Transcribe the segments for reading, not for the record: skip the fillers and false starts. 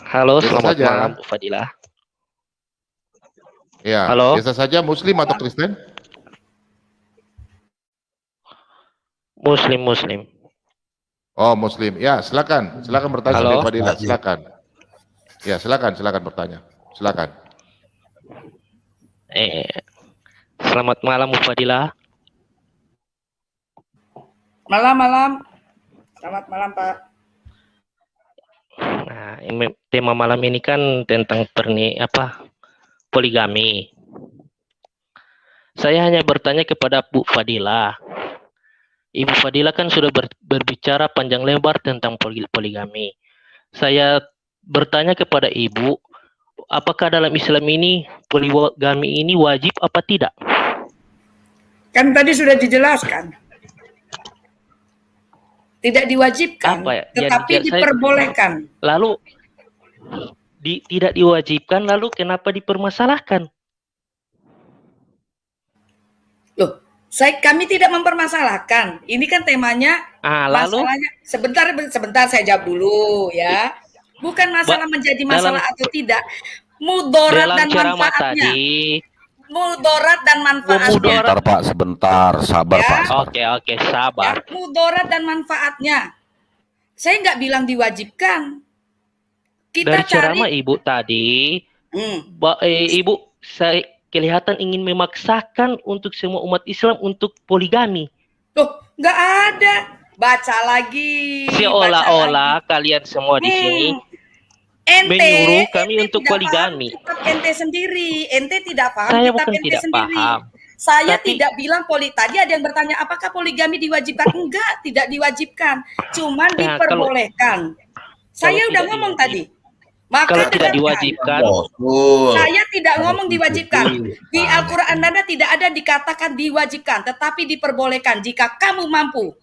Halo, Biasa selamat saja. malam Bu Fadilah. Ya, Halo, biasa saja Muslim atau Kristen? Muslim Muslim. Oh, Muslim. Ya, silakan. Silakan bertanya Halo, Habib Fadilah, silakan. Ya, silakan bertanya. Silakan. eh, selamat malam Bu Fadilah. Malam. Selamat malam, Pak. Nah, tema malam ini kan tentang poligami. Saya hanya bertanya kepada Bu Fadilah. Ibu Fadilah kan sudah berbicara panjang lebar tentang poligami. Saya bertanya kepada Ibu, apakah dalam Islam ini poligami ini wajib apa tidak? Kan tadi sudah dijelaskan. Tidak diwajibkan, Apa ya? tetapi diperbolehkan. Lalu tidak diwajibkan, lalu kenapa dipermasalahkan? Loh, kami tidak mempermasalahkan. Ini kan temanya, masalahnya. Sebentar saya jawab dulu ya. Bukan masalah menjadi masalah atau tidak. Mudarat dan manfaatnya. Mudarat dan manfaatnya. Sebentar Pak, sebentar, sabar ya? Pak. Oke, sabar. Ya, mudarat dan manfaatnya. Saya nggak bilang diwajibkan. Dari ceramah Ibu tadi, Ibu saya kelihatan ingin memaksakan untuk semua umat Islam untuk poligami. Loh, nggak ada. Baca lagi. Seolah-olah kalian semua di sini menyuruh kami untuk poligami. Ente sendiri, ente tidak paham. Saya bukan tidak paham. Saya tidak bilang tadi ada yang bertanya apakah poligami diwajibkan? Enggak, tidak diwajibkan. Cuman diperbolehkan. Saya udah ngomong tadi. Maka kalau tidak diwajibkan, saya tidak ngomong diwajibkan. Di Al-Quran Anda tidak ada dikatakan diwajibkan, tetapi diperbolehkan jika kamu mampu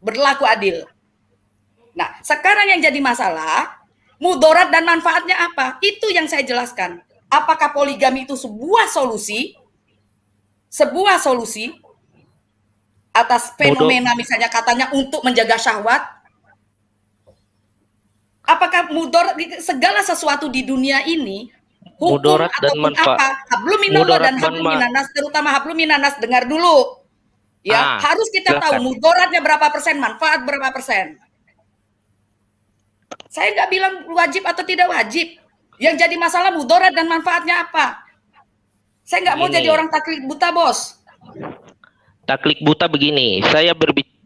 berlaku adil. Nah, sekarang yang jadi masalah, mudarat dan manfaatnya apa? Itu yang saya jelaskan. Apakah poligami itu sebuah solusi? Sebuah solusi atas fenomena misalnya katanya untuk menjaga syahwat? Apakah mudarat segala sesuatu di dunia ini, hukum mudarat ataupun apa, hablum minallah dan hablum minanas, terutama hablum minanas, dengar dulu. Ya, harus kita tahu mudaratnya berapa persen, manfaat berapa persen. Saya nggak bilang wajib atau tidak wajib. Yang jadi masalah mudarat dan manfaatnya apa. Saya nggak mau jadi orang taklid buta, Bos. Taklid buta begini,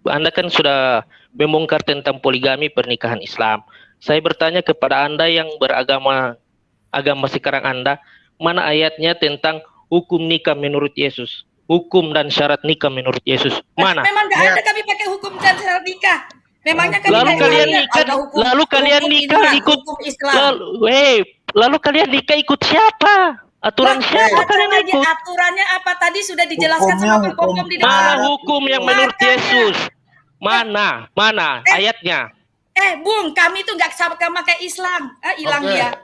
Anda kan sudah membongkar tentang poligami pernikahan Islam. Saya bertanya kepada Anda yang beragama sekarang Anda, mana ayatnya tentang hukum nikah menurut Yesus? Hukum dan syarat nikah menurut Yesus. Mana? Memang nggak ada kami pakai hukum dan syarat nikah. Memangnya kami lalu kalian nikah ikut Islam. Lalu kalian nikah ikut siapa? Aturan siapa kalian ikut? Aturannya apa tadi sudah dijelaskan sama Pak Bom di depan. Mana hukum yang menurut Yesus? Mana ayatnya? Bung, kami itu nggak sama pakai Islam. Hilang dia.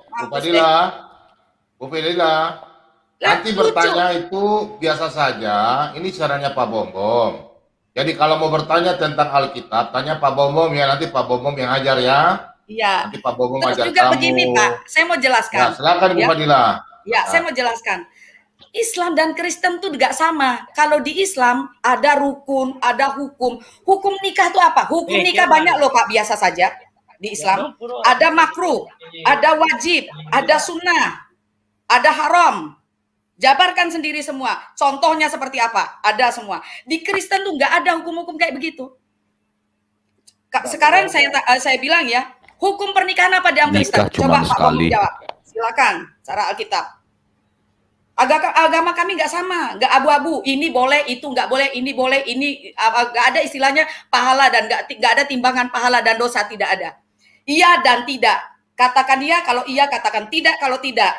Bu Fadilah. Nanti bertanya itu biasa saja. Ini caranya Pak Bom. Jadi kalau mau bertanya tentang Alkitab, tanya Pak Bom ya. Nanti Pak Bom yang ajar ya. Iya. Nanti Pak Bom ajar juga kamu. Begini Pak, saya mau jelaskan. Ya, silakan Bu Fadilah. Ya, saya mau jelaskan. Islam dan Kristen tuh nggak sama. Kalau di Islam ada rukun, ada hukum. Hukum nikah itu apa? Hukum nikah banyak loh Pak, biasa saja. Di Islam ada makruh, ada wajib, ada sunnah, ada haram. Jabarkan sendiri semua. Contohnya seperti apa? Ada semua. Di Kristen tuh nggak ada hukum-hukum kayak begitu. Sekarang saya bilang ya, hukum pernikahan apa dalam Kristen? Coba Pak Bom jawab. Silakan. Cara Alkitab. Agama kami nggak sama, nggak abu-abu. Ini boleh, itu nggak boleh. Ini boleh, ini nggak ada istilahnya pahala dan nggak ada timbangan pahala dan dosa, tidak ada. Iya dan tidak. Katakan iya kalau iya, katakan tidak kalau tidak.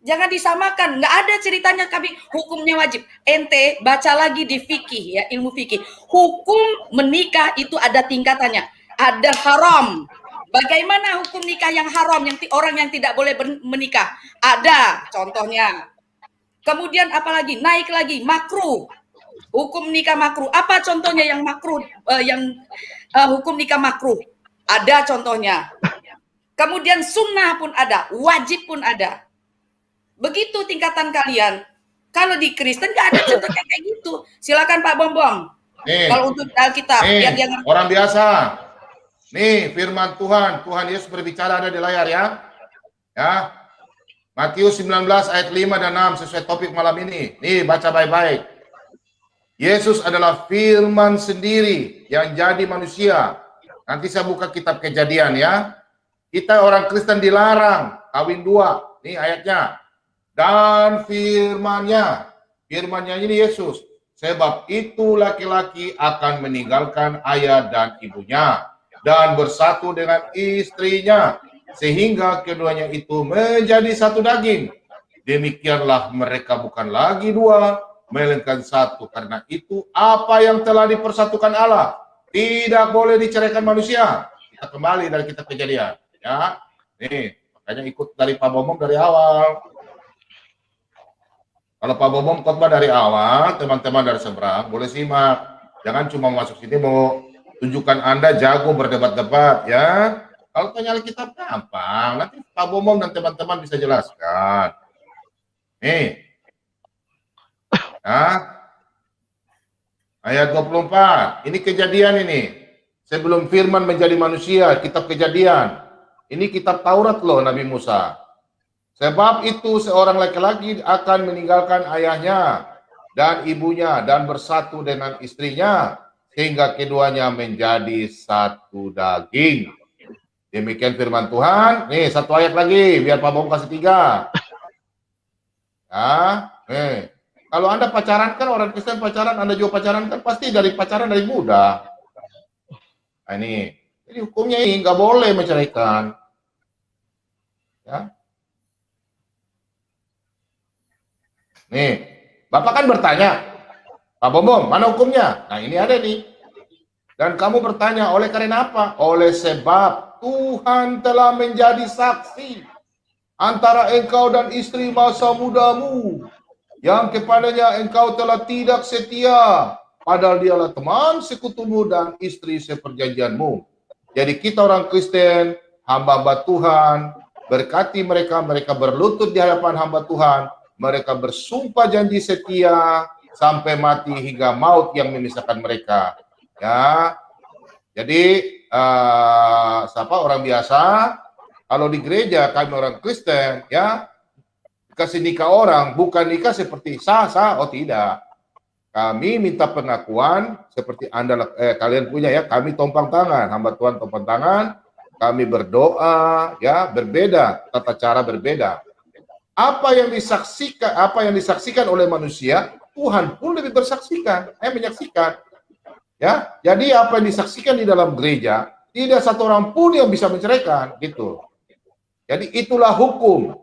Jangan disamakan. Nggak ada ceritanya kami hukumnya wajib. Ente baca lagi di fikih ya, ilmu fikih. Hukum menikah itu ada tingkatannya. Ada haram. Bagaimana hukum nikah yang haram, yang orang yang tidak boleh menikah? Ada contohnya. Kemudian apalagi? Naik lagi makruh. Hukum nikah makruh. Apa contohnya yang makruh? Hukum nikah makruh. Ada contohnya. kemudian sunnah pun ada, wajib pun ada. Begitu tingkatan kalian. Kalau di Kristen nggak ada contoh kayak gitu. Silakan Pak Bombom. Nih, Kalau untuk Alkitab, biar dia ngerti. orang biasa. Nih, firman Tuhan. Tuhan Yesus berbicara ada di layar ya. Ya. Matius 19 ayat 5 dan 6 sesuai topik malam ini. Nih, baca baik-baik. Yesus adalah firman sendiri yang jadi manusia. Nanti saya buka kitab Kejadian ya. Kita orang Kristen dilarang kawin dua. Nih ayatnya. Dan firmannya ini Yesus. Sebab itu laki-laki akan meninggalkan ayah dan ibunya dan bersatu dengan istrinya sehingga keduanya itu menjadi satu daging. Demikianlah mereka bukan lagi dua, melainkan satu. Karena itu apa yang telah dipersatukan Allah tidak boleh diceraikan manusia. Kita kembali dari kitab Kejadian, ya. Nih, makanya ikut dari Pak Bomong dari awal. Kalau Pak Bomong khotbah dari awal, teman-teman dari seberang boleh simak. Jangan cuma masuk sini mau tunjukkan Anda jago berdebat-debat, ya. Kalau tanya Alkitab gampang, nanti Pak Bomong dan teman-teman bisa jelaskan. Nih. Nah, ayat 24. Ini Kejadian ini. Sebelum firman menjadi manusia, kitab Kejadian. Ini kitab Taurat loh Nabi Musa. Sebab itu seorang laki-laki akan meninggalkan ayahnya dan ibunya dan bersatu dengan istrinya sehingga keduanya menjadi satu daging. Demikian firman Tuhan. Nih satu ayat lagi biar Pak Bom kasih 3. Ya, nih. Kalau Anda pacaran kan orang Kristen pacaran, Anda juga pacaran kan pasti dari pacaran dari muda. Nah, ini. Jadi hukumnya ini nggak boleh menceraikan. Ya. Nih, Bapak kan bertanya, Pak Bombom, mana hukumnya? Nah ini ada nih. Dan kamu bertanya, oleh karena apa? Oleh sebab Tuhan telah menjadi saksi antara engkau dan istri masa mudamu, yang kepadanya engkau telah tidak setia, padahal dialah teman sekutumu dan istri seperjanjianmu. Jadi kita orang Kristen, hamba-hamba Tuhan, berkati mereka, mereka berlutut di hadapan hamba Tuhan, mereka bersumpah janji setia sampai mati hingga maut yang memisahkan mereka. Ya, jadi siapa orang biasa? Kalau di gereja kami orang Kristen, ya kasih nikah orang bukan nikah seperti sah-sah, oh tidak. Kami minta pengakuan seperti kalian punya ya. Kami tompang tangan, hamba Tuhan tompang tangan. Kami berdoa, ya berbeda, tata cara berbeda. Apa yang disaksikan oleh manusia, Tuhan pun lebih bersaksikan, menyaksikan. Ya, jadi apa yang disaksikan di dalam gereja, tidak satu orang pun yang bisa menceraikan, gitu. Jadi itulah hukum.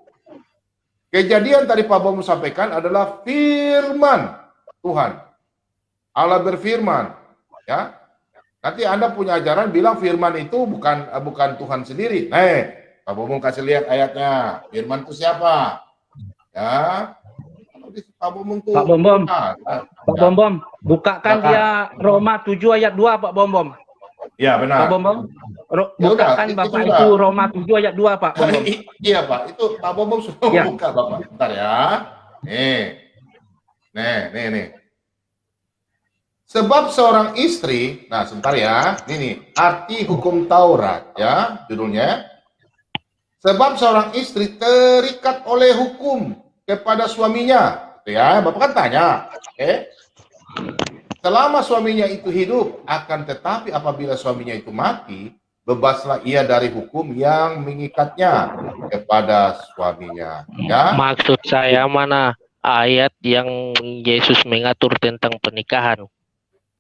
Kejadian tadi Pak Bom sampaikan adalah firman Tuhan. Allah berfirman, ya. Nanti Anda punya ajaran bilang firman itu bukan Tuhan sendiri. Pak Bom kasih lihat ayatnya. Firman itu siapa? Ya. Pak Bom tuh. Pak Bombom. Pak Bombom, bukakan dia Roma 7 ayat 2 Pak Bombom. Ya, benar. Pak Bombom. Bukakan Bapak itu itu Roma 7 ayat 2 Pak Bombom. Iya, Pak. Itu Pak Bombom sudah Ya. buka, Bapak. Bentar ya. Nih. Sebab seorang istri, nah sebentar ya, ini arti hukum Taurat ya, judulnya. Sebab seorang istri terikat oleh hukum kepada suaminya, gitu ya. Bapak kan tanya, selama suaminya itu hidup, akan tetapi apabila suaminya itu mati, bebaslah ia dari hukum yang mengikatnya kepada suaminya. Ya. Maksud saya mana ayat yang Yesus mengatur tentang pernikahan?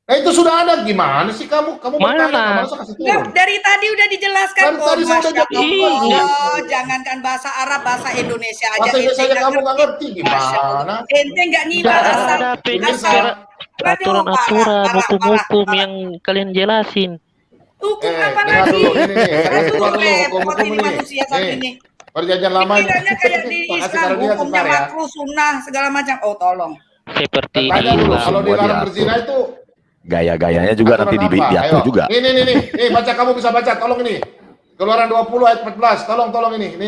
Nah itu sudah ada, gimana sih kamu Mana? bertanya, masa kasih Nah, turun? dari tadi udah dijelaskan. Kan tadi saya udah Masya jawab. Allah, jangankan bahasa Arab, bahasa Indonesia aja. Bahasa Indonesia ente kamu nggak ngerti, Masya Allah. gimana? Ente nggak nyimak Tidak asal. ada Aduh, aturan-aturan, hukum-hukum parah. yang kalian jelasin. Hukum apa dengar lagi? dulu, ini nih. Aduh, Keluar dulu repot hukum-hukum ini ini. manusia saat Nih, ini. perjanjian lama ini. Pikirannya kayak di Kasih Islam, karunia hukumnya sebentar ya. makruh, sunnah, segala macam. Oh, tolong. Seperti di Tanya dulu, Islam. kalau Semua dilarang diatur. berzina itu Gaya-gayanya juga aturan nanti apa? diatur Ayo. juga. Nih, baca, kamu bisa baca, tolong ini. Keluaran 20 ayat 14. Tolong ini.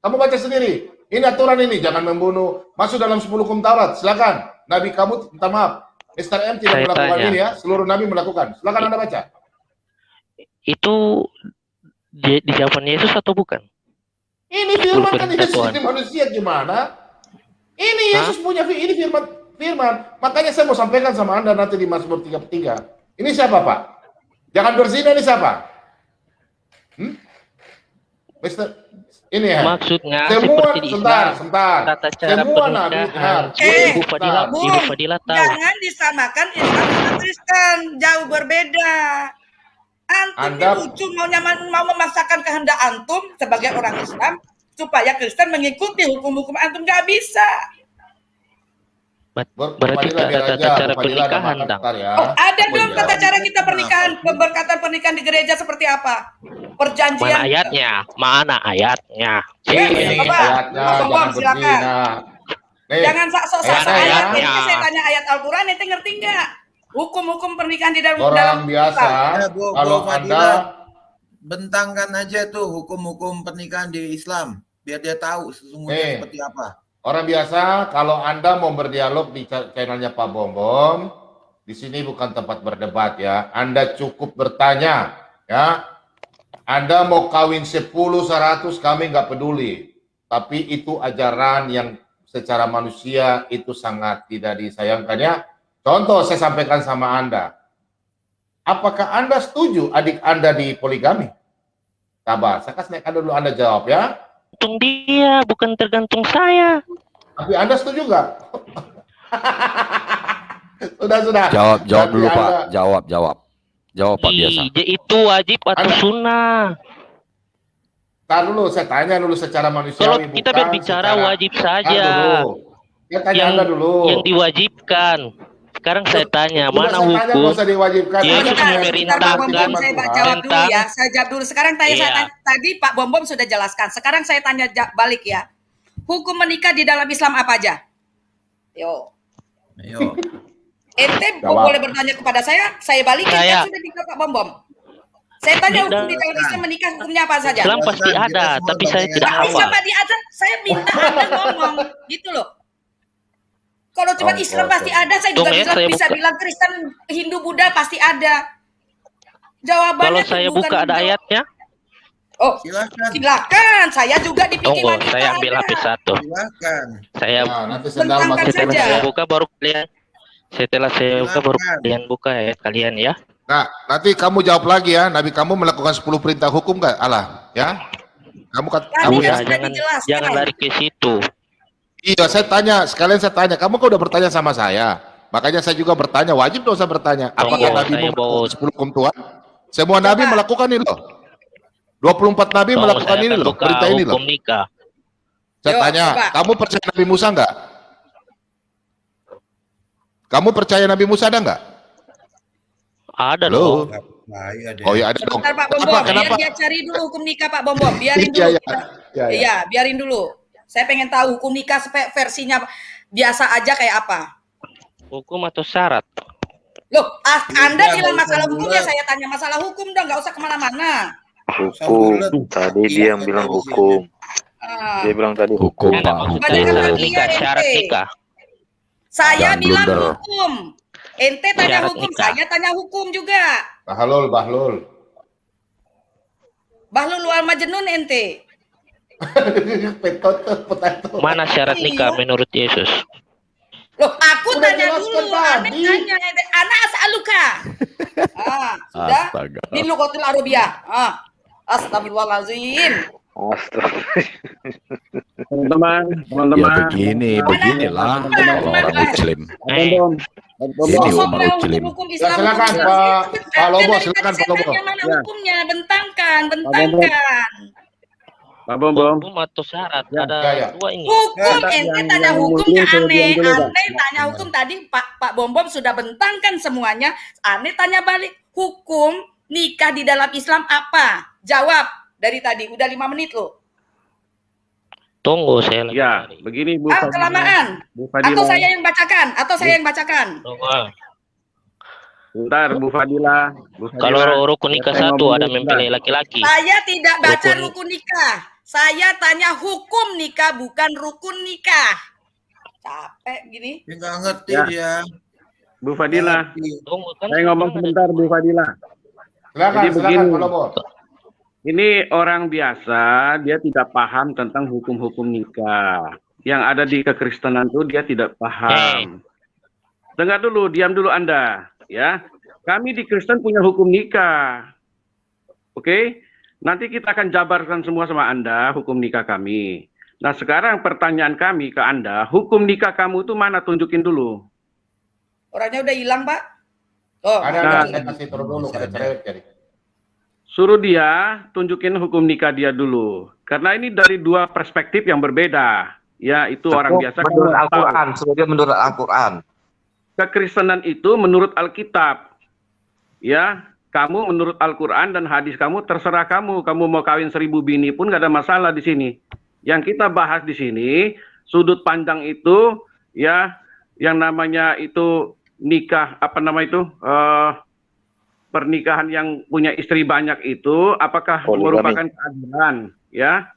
Kamu baca sendiri. Ini aturan ini, jangan membunuh. Masuk dalam 10 hukum Taurat. Silakan. Nabi kamu minta maaf. Mr. M tidak Saya melakukan tanya. ini ya. Seluruh nabi melakukan. Silakan Anda baca. Itu di zaman Yesus atau bukan? Ini firman kan perintah Yesus Tuhan. ini manusia gimana? Ini Yesus punya ini firman. Makanya saya mau sampaikan sama Anda nanti di Mazmur 33. Ini siapa, Pak? Jangan berzina ini siapa? Mister, ini ya. Maksudnya Semua, seperti di sebentar. tata cara Semua nabi, pernikahan. dengar. Ibu Fadila tahu. Jangan disamakan Islam sama Kristen, jauh berbeda. Antum Anda- ini lucu mau memaksakan kehendak antum sebagai orang Islam supaya Kristen mengikuti hukum-hukum antum, nggak bisa. Berarti Fadila, biar tata aja, cara Bu Fadila ada pernikahan, makan Dang. ntar ya. Oh, ada Oh, dong iya. tata cara kita pernikahan, pemberkatan pernikahan di gereja seperti apa? Perjanjian. Mana ayatnya? Mana ayatnya? Ini Coba, ayatnya, Pak Bom, jangan silakan. berzina. Nih, Jangan sok-sok ayatnya ayat. ya. Ini saya tanya ayat Al-Quran, ente ngerti nggak? Hukum-hukum pernikahan di dalam Orang biasa, Islam. kalau Bu Fadila, Anda bentangkan aja tuh hukum-hukum pernikahan di Islam biar dia tahu sesungguhnya seperti apa. orang biasa, kalau Anda mau berdialog di channelnya Pak Bom, di sini bukan tempat berdebat ya. Anda cukup bertanya ya. Anda mau kawin 10, 100, kami nggak peduli. Tapi itu ajaran yang secara manusia itu sangat tidak disayangkan ya. Contoh saya sampaikan sama Anda. Apakah Anda setuju adik Anda di poligami? Sabar, saya kasih dulu Anda jawab ya. Tergantung dia, bukan tergantung saya. Tapi Anda setuju nggak? Sudah. Jawab Berarti dulu Pak. Anda- Jawab Pak biasa. Itu wajib atau sunnah? Tar dulu, saya tanya dulu secara Kalau manusiawi. kita bukan berbicara secara- wajib Tar saja. dulu. Saya tanya Anda dulu. Yang diwajibkan. Sekarang saya tanya, Sudah mana saya tanya, nggak hukum? usah diwajibkan. Yesus Anda Sebentar, punya memerintahkan Pak Bom, firman saya Tuhan. jawab dulu Tentang- ya. Saya jawab dulu. Sekarang tanya saya Iya. tanya, tadi Pak Bom sudah jelaskan. Sekarang saya tanya balik ya. Hukum menikah di dalam Islam apa aja? Yo. Ayo. Ente Jawab. boleh bertanya kepada saya balikin Saya- kan sudah di Pak Bom. Saya tanya hukum di dalam Islam menikah hukumnya apa saja? Islam pasti Kita ada, semua tapi saya bangga tidak dengan Tapi hafal. sama di atas saya minta Anda ngomong gitu loh. Kalau cuma Oh, Islam oke. pasti ada, saya juga Tunggu ya, bisa, saya bisa buka. bilang Kristen, Hindu, Buddha pasti ada. Jawabannya Kalau saya tuh bukan buka ada menjawab. ayatnya, Oh, Silakan. silakan. Saya juga di tunggu, pikiran kita saya ambil ada. HP satu. Silakan. Saya Nah, nanti sendal Bentangkan masuk setelah saja. saya buka baru kalian. Setelah saya buka baru Silakan. kalian buka ayat kalian ya. Nah, nanti kamu jawab lagi ya. Nabi kamu melakukan 10 perintah hukum nggak? Allah, ya. Kamu Tadi kamu kan ya. sudah dijelaskan. Jangan lari ke situ. Iya, saya tanya, sekalian saya tanya. Kamu kok udah bertanya sama saya? Makanya saya juga bertanya, wajib dong saya bertanya. Apakah Tunggu, Nabi saya melakukan bawa- 10 hukum Tuhan? Semua Nabi Coba. melakukan ini loh. 24 Nabi Tunggu, melakukan saya ini akan loh, buka perintah ini loh. hukum nikah. Saya Yuk, tanya, coba. kamu percaya Nabi Musa nggak? Kamu percaya Nabi Musa ada nggak? Ada Halo? loh. Bahaya deh. Oh ya ada dong. Sebentar Pak Bom, Kenapa? biar Kenapa? dia cari dulu hukum nikah Pak Bom. Biarin Iya, dulu. iya. Iya, iya. Iya, biarin dulu. Saya pengen tahu hukum nikah versinya biasa aja kayak apa. Hukum atau syarat? Loh, Anda Iya, bilang nggak masalah usah hukum bulat. ya saya tanya masalah hukum dong, nggak usah kemana-mana. Hukum. Tadi dia yang bilang hukum. Ah, Dia bilang tadi Hukum Enggak, Pak, maksud hukum. saya syarat Iya, nikah, syarat ente. nikah. saya Jangan bilang blunder. hukum. Ente tanya Syarat hukum, nikah. saya tanya hukum juga. Bahlul. Bahlul wal majnun ente. Potato. Mana syarat nikah menurut Yesus? Loh, aku Udah tanya jelaskan dulu, aneh tadi. tanya, ente. Ana as'aluka. Sudah? Astaga. Di lugatil arabiyah. Astagfirullahalazim. Astaga. Teman-teman, Ya teman-teman. beginilah kalau orang Muslim. Eh, Ini Sosok umat mau Muslim. hukum Ya, Islam. silakan hukum Pak Islam. Lobo, Dari silakan tadi Pak saya Lobo. tanya mana Ya. hukumnya, bentangkan. Pak Bom. hukum atau syarat? Ya, Ada ya, ya. dua ini. Hukum, Ya, ente yang- tanya yang hukum mungkin ke saya aneh. bilang dulu, Pak. Aneh tanya hukum tadi Pak Bom sudah bentangkan semuanya. Aneh tanya balik, hukum nikah di dalam Islam apa? Jawab dari tadi, udah 5 menit loh. Tunggu saya lagi. Ya, cari. begini Bu Ah, Fadila. kelamaan. Bu Atau Fadila. saya yang bacakan, atau saya yang bacakan. Tunggu. Bentar, Bu Fadila. Kalau rukun nikah saya satu ngomong ada dulu, mempelai laki-laki. Saya tidak baca Rukun- rukun nikah. Saya tanya hukum nikah, bukan rukun nikah. Capek gini. Dia nggak ngerti Ya. dia. Bu Fadila. Tunggu, kan Saya ngomong sekarang sebentar, Bu Fadila. Silakan, Jadi silakan begini. Pak Lobo. Ini orang biasa, dia tidak paham tentang hukum-hukum nikah. Yang ada di kekristenan itu dia tidak paham. Dengar dulu, diam dulu Anda. Ya, kami di Kristen punya hukum nikah. Oke? Nanti kita akan jabarkan semua sama Anda, hukum nikah kami. Nah, sekarang pertanyaan kami ke Anda, hukum nikah kamu itu mana? Tunjukin dulu. Orangnya udah hilang, Pak. Oh, Ada, masih. saya kasih turun dulu, ada cerewet jadi. Suruh dia tunjukin hukum nikah dia dulu. Karena ini dari dua perspektif yang berbeda. Ya, itu orang biasa kan menurut nggak tahu. Al-Quran, sebagai menurut Al-Quran. Kekristenan itu menurut Alkitab. Ya, kamu menurut Al-Quran dan hadis kamu terserah kamu. Kamu mau kawin 1000 bini pun nggak ada masalah di sini. Yang kita bahas di sini, sudut pandang itu, ya, yang namanya itu nikah, apa nama itu, pernikahan yang punya istri banyak itu, apakah Poligami. merupakan keadilan, ya?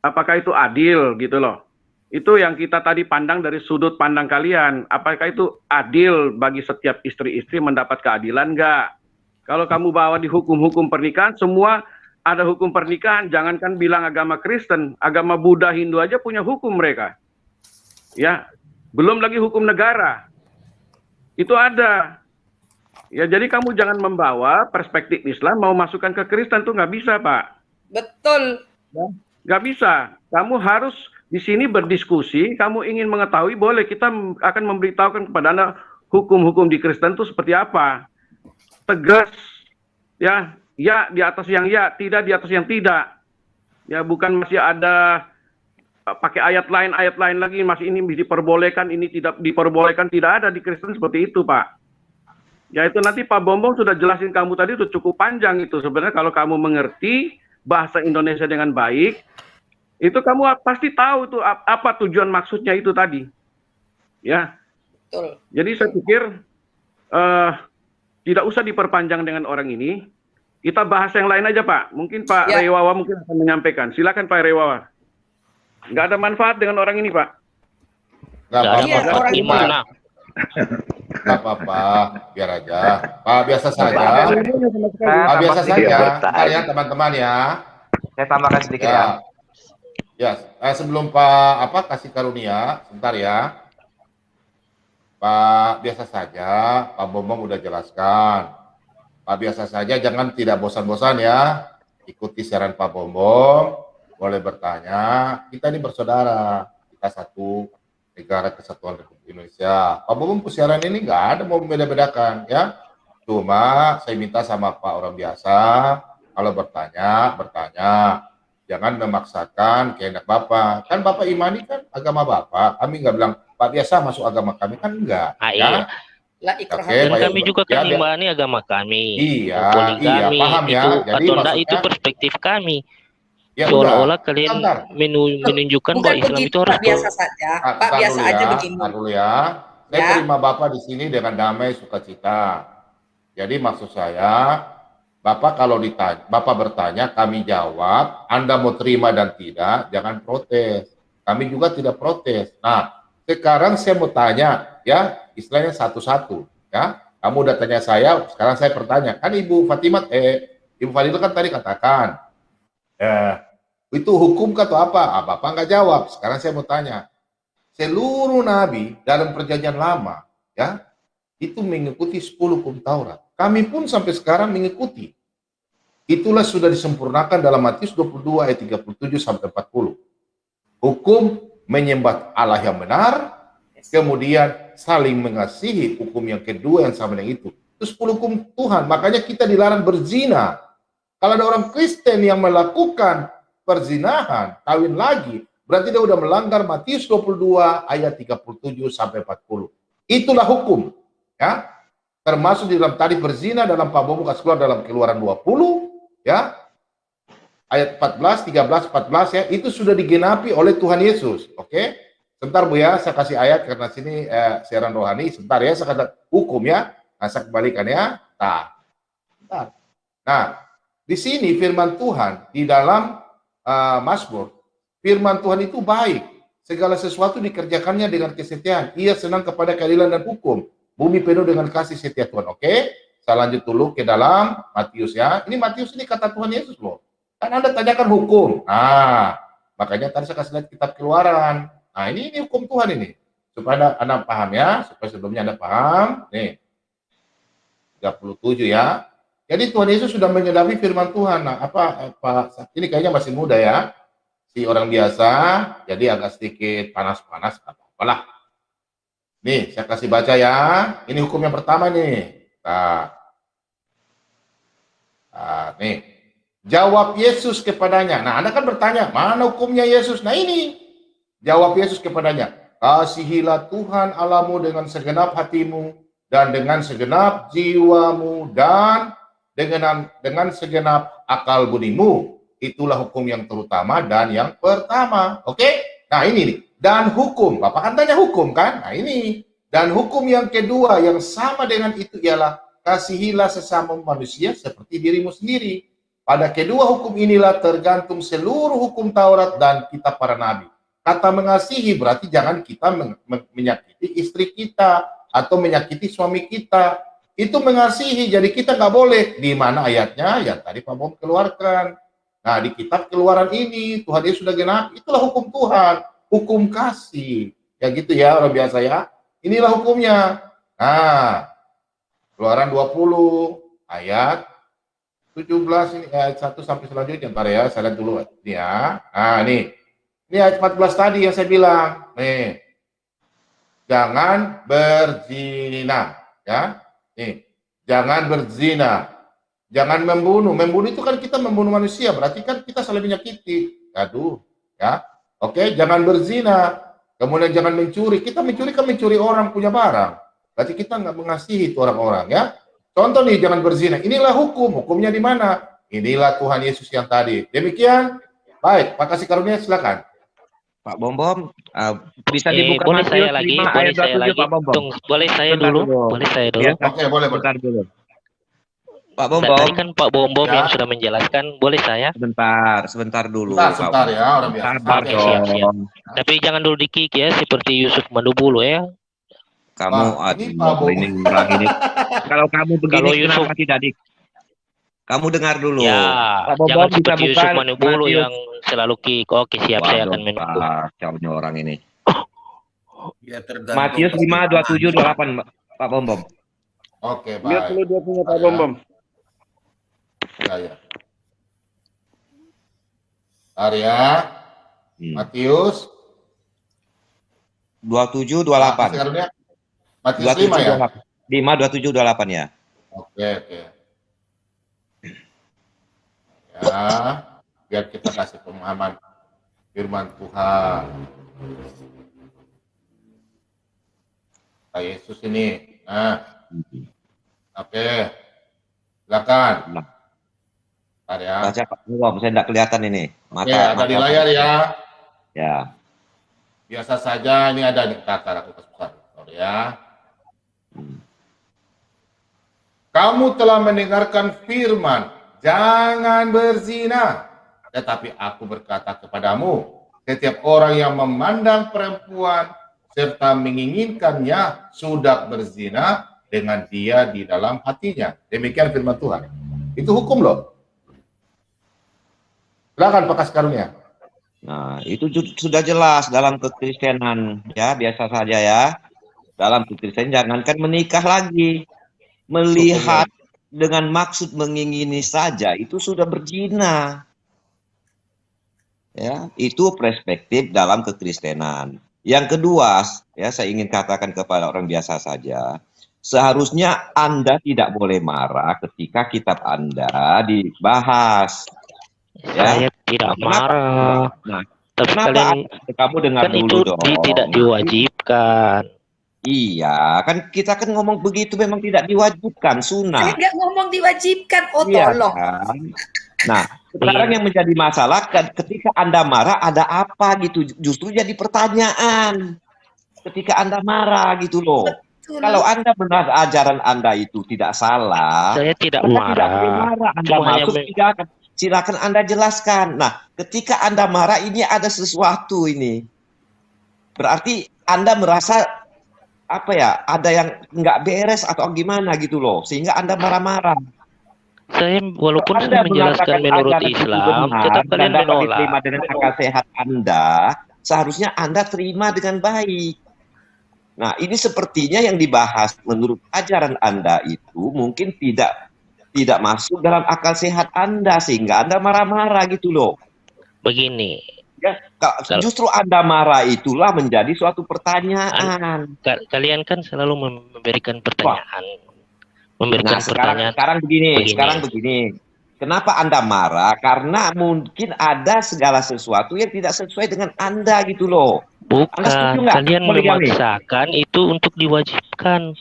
Apakah itu adil, gitu loh? Itu yang kita tadi pandang dari sudut pandang kalian. Apakah itu adil bagi setiap istri-istri mendapat keadilan enggak? Kalau kamu bawa di hukum-hukum pernikahan, semua ada hukum pernikahan. Jangankan bilang agama Kristen, agama Buddha, Hindu aja punya hukum mereka. Ya, belum lagi hukum negara. Itu ada. Ya, jadi kamu jangan membawa perspektif Islam mau masukkan ke Kristen tuh nggak bisa, Pak. Betul. Nggak bisa. Kamu harus di sini berdiskusi, kamu ingin mengetahui, boleh kita akan memberitahukan kepada Anda hukum-hukum di Kristen itu seperti apa. Tegas, ya di atas yang ya, tidak di atas yang tidak. Ya, bukan masih ada pakai ayat lain lagi, masih ini diperbolehkan, ini tidak diperbolehkan, tidak ada di Kristen seperti itu, Pak. Ya, itu nanti Pak Bombong sudah jelasin kamu tadi, itu cukup panjang itu. Sebenarnya kalau kamu mengerti bahasa Indonesia dengan baik, itu kamu pasti tahu tuh apa tujuan maksudnya itu tadi. Ya. Betul. Jadi saya pikir tidak usah diperpanjang dengan orang ini. Kita bahas yang lain aja, Pak. Mungkin Pak Rewawa mungkin akan menyampaikan. Silakan Pak Rewawa. Nggak ada manfaat dengan orang ini, Pak. Nggak Nggak ada apa-apa. manfaat orang gimana? Nggak apa-apa, biar aja. Pak, biasa saja. Pak, biasa saja. Bentar ya, teman-teman ya. Saya tambahkan sedikit ya. Ya, sebelum Pak kasih karunia, sebentar ya. Pak, biasa saja. Pak Bombong udah jelaskan. Pak, biasa saja, jangan tidak bosan-bosan ya. Ikuti saran Pak Bombong, boleh bertanya. Kita ini bersaudara, kita satu negara kesatuan Republik Indonesia. Pak Bombong siaran ini nggak ada mau membeda-bedakan ya. Cuma saya minta sama Pak orang biasa, kalau bertanya. Jangan memaksakan kehendak Bapak. Kan Bapak imani kan agama Bapak. Kami nggak bilang, Pak biasa masuk agama kami. Kan enggak. Iya. Lah ikrah. Dan kami juga kan imani agama kami. Iya, poligami paham ya. itu Jadi atau enggak maksudnya, itu perspektif kami. Ya seolah-olah kalian Bentar. menunjukkan Bukan bahwa Islam begitu, itu harus Pak, biasa saja. Pak biasa aja begini. Dulu ya. Saya terima Bapak di sini dengan damai sukacita. Jadi maksud saya, Bapak kalau ditanya, Bapak bertanya, kami jawab, Anda mau terima dan tidak, jangan protes. Kami juga tidak protes. Nah, sekarang saya mau tanya, ya, istilahnya satu-satu, ya. Kamu udah tanya saya, sekarang saya bertanya. Kan Ibu Fatimah, Ibu Fadil kan tadi katakan, itu hukum atau apa? Bapak nggak jawab. Sekarang saya mau tanya, seluruh Nabi dalam perjanjian lama, ya, itu mengikuti 10 hukum Taurat. Kami pun sampai sekarang mengikuti. Itulah sudah disempurnakan dalam Matius 22 ayat 37 sampai 40. Hukum menyembah Allah yang benar, kemudian saling mengasihi, hukum yang kedua yang sama dengan itu. Itu 10 hukum Tuhan. Makanya kita dilarang berzina. Kalau ada orang Kristen yang melakukan perzinahan, kawin lagi, berarti dia udah melanggar Matius 22 ayat 37 sampai 40. Itulah hukum, ya. Termasuk di dalam tadi berzina dalam Pak Bobo kasih keluar dalam Keluaran 20, ya. Ayat 14, 13, 14 ya, itu sudah digenapi oleh Tuhan Yesus. Oke? Sebentar Bu ya, saya kasih ayat karena sini siaran rohani. Sebentar ya, saya kata hukum ya. Nah, saya kembalikan ya. Bentar. Nah, di sini firman Tuhan di dalam Mazmur, firman Tuhan itu baik. Segala sesuatu dikerjakannya dengan kesetiaan. Ia senang kepada keadilan dan hukum. Bumi penuh dengan kasih setia Tuhan. Oke? Saya lanjut dulu ke dalam Matius ya. Ini Matius ini kata Tuhan Yesus loh. Kan Anda tanyakan hukum. Nah, makanya tadi saya kasih lihat kitab Keluaran. Nah, ini hukum Tuhan ini. Supaya Anda paham ya. Supaya sebelumnya Anda paham. Nih. 37 ya. Jadi Tuhan Yesus sudah menyelami firman Tuhan. Nah, apa ini kayaknya masih muda ya. Si orang biasa, jadi agak sedikit panas-panas, apalah. Nih, saya kasih baca ya. Ini hukum yang pertama nih. Nah, nih. Jawab Yesus kepadanya. Nah, Anda kan bertanya, mana hukumnya Yesus? Nah, ini. Jawab Yesus kepadanya. Kasihilah Tuhan Allahmu dengan segenap hatimu, dan dengan segenap jiwamu, dan dengan segenap akal budimu. Itulah hukum yang terutama dan yang pertama. Oke? Nah, ini nih. Dan hukum. Bapak kan tanya hukum kan? Nah, ini. Dan hukum yang kedua yang sama dengan itu ialah kasihilah sesama manusia seperti dirimu sendiri. Pada kedua hukum inilah tergantung seluruh hukum Taurat dan kitab para nabi. Kata mengasihi berarti jangan kita menyakiti istri kita atau menyakiti suami kita. Itu mengasihi, jadi kita nggak boleh. Di mana ayatnya? Yang tadi Pak Bom keluarkan. Nah, di kitab Keluaran ini, Tuhan Yesus sudah genap. Itulah hukum Tuhan. Hukum kasih. Ya gitu ya, orang biasa ya. Inilah hukumnya. Nah, Keluaran 20, ayat 17, ini ayat 1 sampai selanjutnya. Ntar ya, saya lihat dulu. Ini ya. Nah, nih. Ini ayat 14 tadi yang saya bilang. Nih. Jangan berzina. Ya. Nih, jangan berzina, jangan membunuh. Membunuh itu kan kita membunuh manusia, berarti kan kita saling menyakiti. Aduh, ya. Oke, jangan berzina. Kemudian jangan mencuri. Kita mencuri kan mencuri orang punya barang. Berarti kita nggak mengasihi itu orang-orang, ya. Contoh nih, jangan berzina. Inilah hukum. Hukumnya di mana? Inilah Tuhan Yesus yang tadi. Demikian. Baik, Pak Kasih Karunia, silakan. Pak Bom, bisa Eh, dibuka boleh Matius saya lagi, 5 boleh ayat saya 27, lagi. Pak Bom. Boleh saya Bentar dulu, dulu. boleh saya dulu. Ya, Oke, boleh. bentar dulu. Pak Bom, Tadi kan Pak Bom Ya. yang sudah menjelaskan, boleh saya? sebentar dulu. Pak Sebentar Bom. ya, orang biasa. Sabar Oke, siap, siap. dong. Tapi jangan dulu di-kick ya, seperti Yusuf Mandubulu ya. Kamu, Pak, ini Pak Bom. ini orang ini. Kalau kamu begini, Kalau Yusuf- kenapa tidak di... Kamu dengar dulu. Ya, Pak Bom jangan bisa seperti Yusuf buka Mandubulu Matius. yang selalu kick. Oke, siap, saya akan Waduh, menunggu. kacaunya orang ini. Ya tergantung Matius 5, 27, 28, Pak Bom. Oke, Lihat baik. dulu dia punya Pak Ya. Bom. Ya. Arya, Matius, 27, Pak 28. Kasih Karunia. Matius 5 ya? 5, 27, 28 ya. Oke. Ya, biar kita kasih pemahaman firman Tuhan. Pak Yesus ini. Nah, oke. Silakan. Arya. Baca Pak Bom, saya tidak kelihatan ini. Oke, ada di layar ya. Ya. Biasa saja ini ada di kata aku kesukaan. Sorry ya. Kamu telah mendengarkan firman, jangan berzina. Tetapi aku berkata kepadamu, setiap orang yang memandang perempuan serta menginginkannya sudah berzina dengan dia di dalam hatinya. Demikian firman Tuhan. Itu hukum loh. Silakan Pak Kasih Karunia. Nah, itu sudah jelas dalam kekristenan ya, biasa saja ya. Dalam kekristenan jangankan menikah lagi. Melihat dengan maksud mengingini saja itu sudah berzina. Ya, itu perspektif dalam kekristenan. Yang kedua, ya saya ingin katakan kepada orang biasa saja, seharusnya Anda tidak boleh marah ketika kitab Anda dibahas. Ya. Saya tidak Kenapa? marah. Nah, Tapi kenapa kalian kamu dengar kan dulu itu dong? tidak diwajibkan. Iya, kan kita kan ngomong begitu memang tidak diwajibkan, Saya sunnah. nggak ngomong diwajibkan, oh Iya tolong. kan? Nah, sekarang yang menjadi masalah ketika Anda marah ada apa gitu, justru jadi pertanyaan. Ketika Anda marah gitu loh. Betul. Kalau Anda benar ajaran Anda itu tidak salah, Saya tidak Anda tidak boleh marah. marah. Anda Cuma hanya masuk, silakan Anda jelaskan. Nah, ketika Anda marah, ini ada sesuatu ini. Berarti Anda merasa apa ya, ada yang nggak beres atau gimana gitu loh, sehingga Anda marah-marah. saya walaupun Anda saya menjelaskan mengatakan menurut ajaran itu Islam, benar tetap dan kalian dapat menolak. diterima dengan akal sehat Anda, seharusnya Anda terima dengan baik. Nah, ini sepertinya yang dibahas menurut ajaran Anda itu mungkin tidak masuk dalam akal sehat Anda, sehingga Anda marah-marah gitu loh. Begini, Ya, justru Anda marah itulah menjadi suatu pertanyaan. kalian kan selalu memberikan pertanyaan. Memberikan Nah, pertanyaan. sekarang begini. Kenapa Anda marah? Karena mungkin ada segala sesuatu yang tidak sesuai dengan Anda gitu loh. Anda setuju Bukan, nggak? kalian Poligami? memaksakan itu untuk diwajibkan.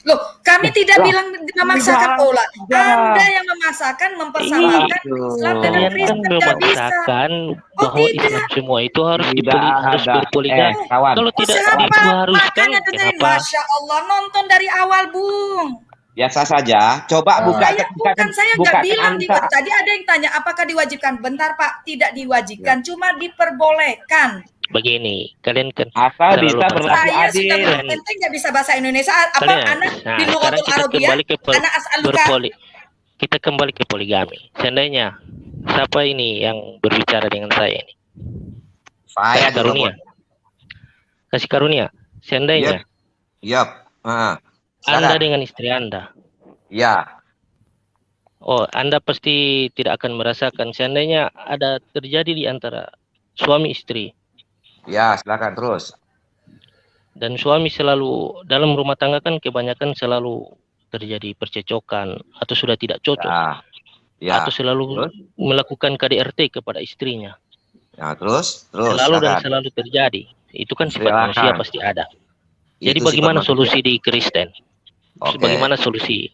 Loh, kami tidak bilang memaksakan pola. Anda yang memaksakan mempersamakan Islam dengan Kalian kan Kristen, nggak bisa. memaksakan Oh, bahwa tidak. Islam semua itu harus Tidak harus ada. berpoligami. Kawan. Kalau tidak siapa? diharuskan, Makanya dengerin, kenapa? Masya Allah, nonton dari awal, Bung. Biasa saja. Coba Saya nggak bilang Anda. tadi ada yang tanya apakah diwajibkan. Bentar Pak, tidak diwajibkan, cuma diperbolehkan. Begini, kalian kan Asal selalu bisa mengatakan- berlaku Saya sudah adil. penting nggak bisa bahasa Indonesia. Apa Kalian- anak nah, di sekarang Lughatul kita Arabiyah? kembali ke Anak as'aluka. kita kembali ke poligami. Seandainya siapa ini yang berbicara dengan saya ini? Saya Kasih karunia. Kasih karunia. Seandainya Yap. Anda dengan istri Anda. Ya. Oh, Anda pasti tidak akan merasakan seandainya ada terjadi di antara suami istri Ya, silakan terus. dan suami selalu dalam rumah tangga kan kebanyakan selalu terjadi percecokan atau sudah tidak cocok Ya. atau selalu Terus? melakukan KDRT kepada istrinya. Ya, terus Selalu dan silakan. selalu terjadi. Itu kan sifat Silakan. manusia pasti ada. Jadi Itu bagaimana sifat solusi di Kristen? Oke. Bagaimana solusi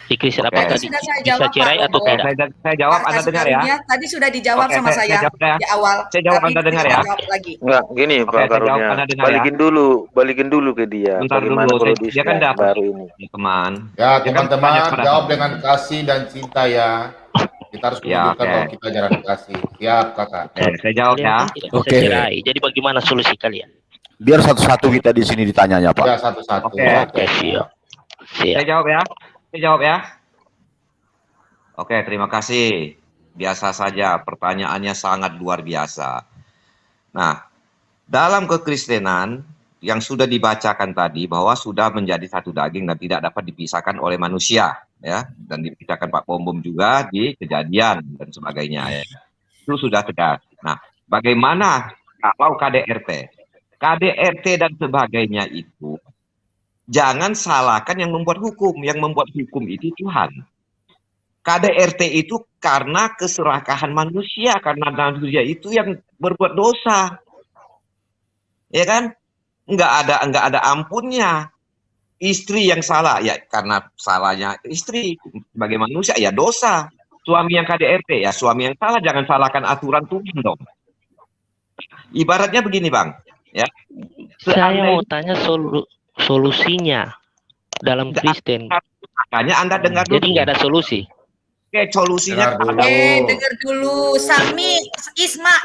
di Kristen? Oke. Apakah Sudah saya bisa jawab, cerai Pak atau Bobo. tidak? Saya jawab, Pak Anda Kasih dengar ya. Karunia tadi sudah dijawab Oke, sama saya jawab ya. di awal. Saya jawab, Tapi Anda dengar saya ya. jawab lagi. Enggak, gini Oke, Pak saya jawab, Karunia. Anda dengar ya. Balikin dulu ke dia. Bentar Bagaimana dulu, kalau di dia kan Islam dapat. baru ini? Teman. Ya, Dia kan teman-teman, bertanya kepada jawab saya. dengan kasih dan cinta ya. Kita harus Ya, menunjukkan oke. bahwa kita jalan kasih. Siap, kakak. Saya jawab Kalian ya. kan tidak bisa Oke. cerai. Jadi bagaimana solusi kalian? Biar satu-satu kita di sini ditanyanya, Pak. Ya, satu-satu. Oke. Oke, siap. Saya jawab ya. Saya jawab ya. Oke, terima kasih. Biasa saja, pertanyaannya sangat luar biasa. Nah, dalam kekristenan yang sudah dibacakan tadi bahwa sudah menjadi satu daging dan tidak dapat dipisahkan oleh manusia, ya, dan dipisahkan Pak Pom juga di Kejadian dan sebagainya, ya. Itu sudah tegas. Nah, bagaimana kalau KDRT? KDRT dan sebagainya itu jangan salahkan yang membuat hukum. Yang membuat hukum itu Tuhan. KDRT itu karena keserakahan manusia, karena manusia itu yang berbuat dosa, ya kan? Nggak ada ampunnya. Istri yang salah, ya karena salahnya istri. Sebagai manusia, ya dosa. Suami yang KDRT, ya suami yang salah. Jangan salahkan aturan Tuhan dong. Ibaratnya begini, Bang. Ya. Saya mau tanya solusinya dalam Kristen. Makanya Anda dengar dulu. Jadi nggak ada solusi. Oke, solusinya Dengar dulu. Dengar dulu. Sami, Isma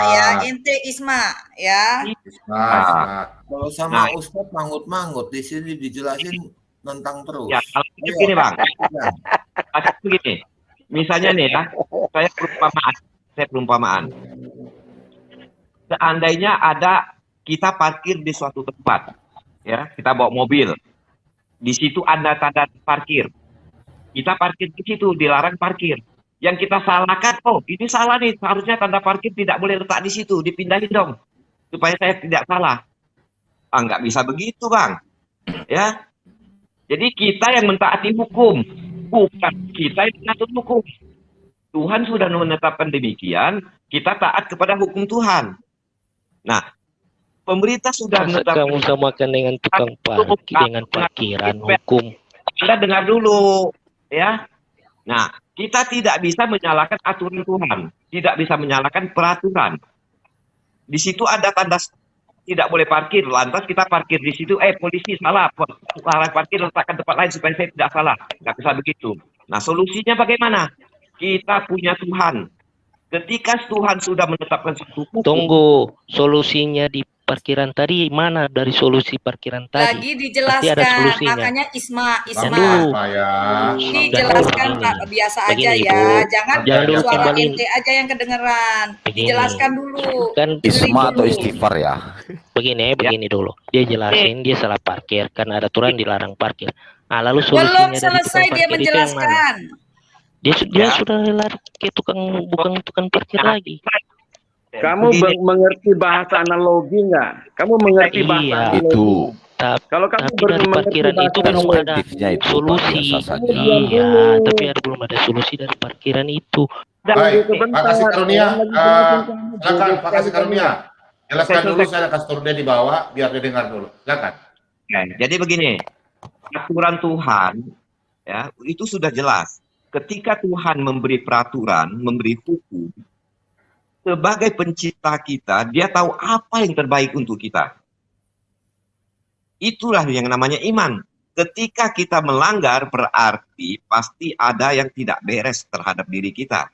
ya. Ente Isma ya. Nah, Kalau sama Ustadz manggut-manggut, di sini dijelasin tentang terus. Ya, kalau begini, Bang. Begini. Misalnya nih ya, saya perumpamaan. Seandainya kita parkir di suatu tempat, ya, kita bawa mobil. Di situ ada tanda parkir. Kita parkir di situ, dilarang parkir. Yang kita salahkan, oh ini salah nih, seharusnya tanda parkir tidak boleh letak di situ, dipindahin dong, supaya saya tidak salah. Nggak bisa begitu, Bang. Ya, jadi kita yang mentaati hukum, bukan kita yang mengatur hukum. Tuhan sudah menetapkan demikian, kita taat kepada hukum Tuhan. Nah, pemerintah sudah menetapkan. Kamu samakan dengan tukang parkir, dengan parkiran hukum. Anda dengar dulu, ya. Nah, kita tidak bisa menyalahkan aturan Tuhan, tidak bisa menyalahkan peraturan. Di situ ada tanda tidak boleh parkir, lantas kita parkir di situ, polisi salah, larang parkir, letakkan tempat lain supaya saya tidak salah. Nggak bisa begitu. Nah, solusinya bagaimana? Kita punya Tuhan. Ketika Tuhan sudah menetapkan satu hukum, Tunggu, solusinya di parkiran tadi mana dari solusi parkiran tadi? Lagi Pasti ada dijelaskan, solusinya. makanya Isma. Bapak ya. Dijelaskan Pak, biasa aja Begini, ya. Ibu. Jangan Jangan dulu suara kembali. ente aja yang kedengeran. Begini. Dijelaskan dulu. Kan Isma atau dulu. istighfar ya? begini dulu. Dia jelasin dia salah parkir karena ada aturan dilarang parkir. Nah, lalu solusinya Belum dari selesai tukang dia parkir itu yang mana? menjelaskan. Dia sudah lari ke bukan tukang parkir lagi. Kamu mengerti bahasa analogi nggak? Kamu mengerti bahasa Iya. analogi? Itu Kalau kamu Tapi dari mengerti parkiran bahasa itu belum ada perspektifnya itu Pak, solusi. biasa saja. Iya, tapi belum ada solusi dari parkiran itu. Baik, Sebentar. Pak Kasih Karunia, Orang lagi jelasin kamu. silakan Pak Kasih Karunia. Jelaskan Oke, dulu, selesai. saya kasih turun dia di bawah, biar dia dengar dulu. Silakan. jadi begini, aturan Tuhan ya itu sudah jelas. Ketika Tuhan memberi peraturan, memberi hukum, sebagai pencipta kita, dia tahu apa yang terbaik untuk kita. Itulah yang namanya iman. Ketika kita melanggar, berarti pasti ada yang tidak beres terhadap diri kita.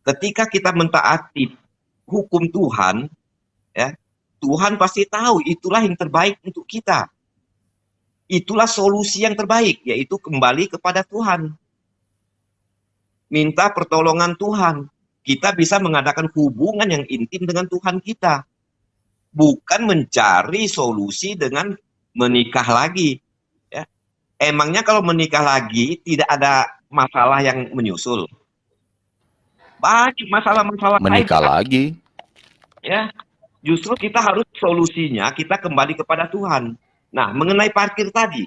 Ketika kita mentaati hukum Tuhan, ya, Tuhan pasti tahu itulah yang terbaik untuk kita. Itulah solusi yang terbaik, yaitu kembali kepada Tuhan. Minta pertolongan Tuhan. Kita bisa mengadakan hubungan yang intim dengan Tuhan kita. Bukan mencari solusi dengan menikah lagi. Ya. Emangnya kalau menikah lagi tidak ada masalah yang menyusul? Banyak masalah-masalah Menikah lain. lagi. Ya, justru kita harus solusinya kita kembali kepada Tuhan. Nah, mengenai parkir tadi,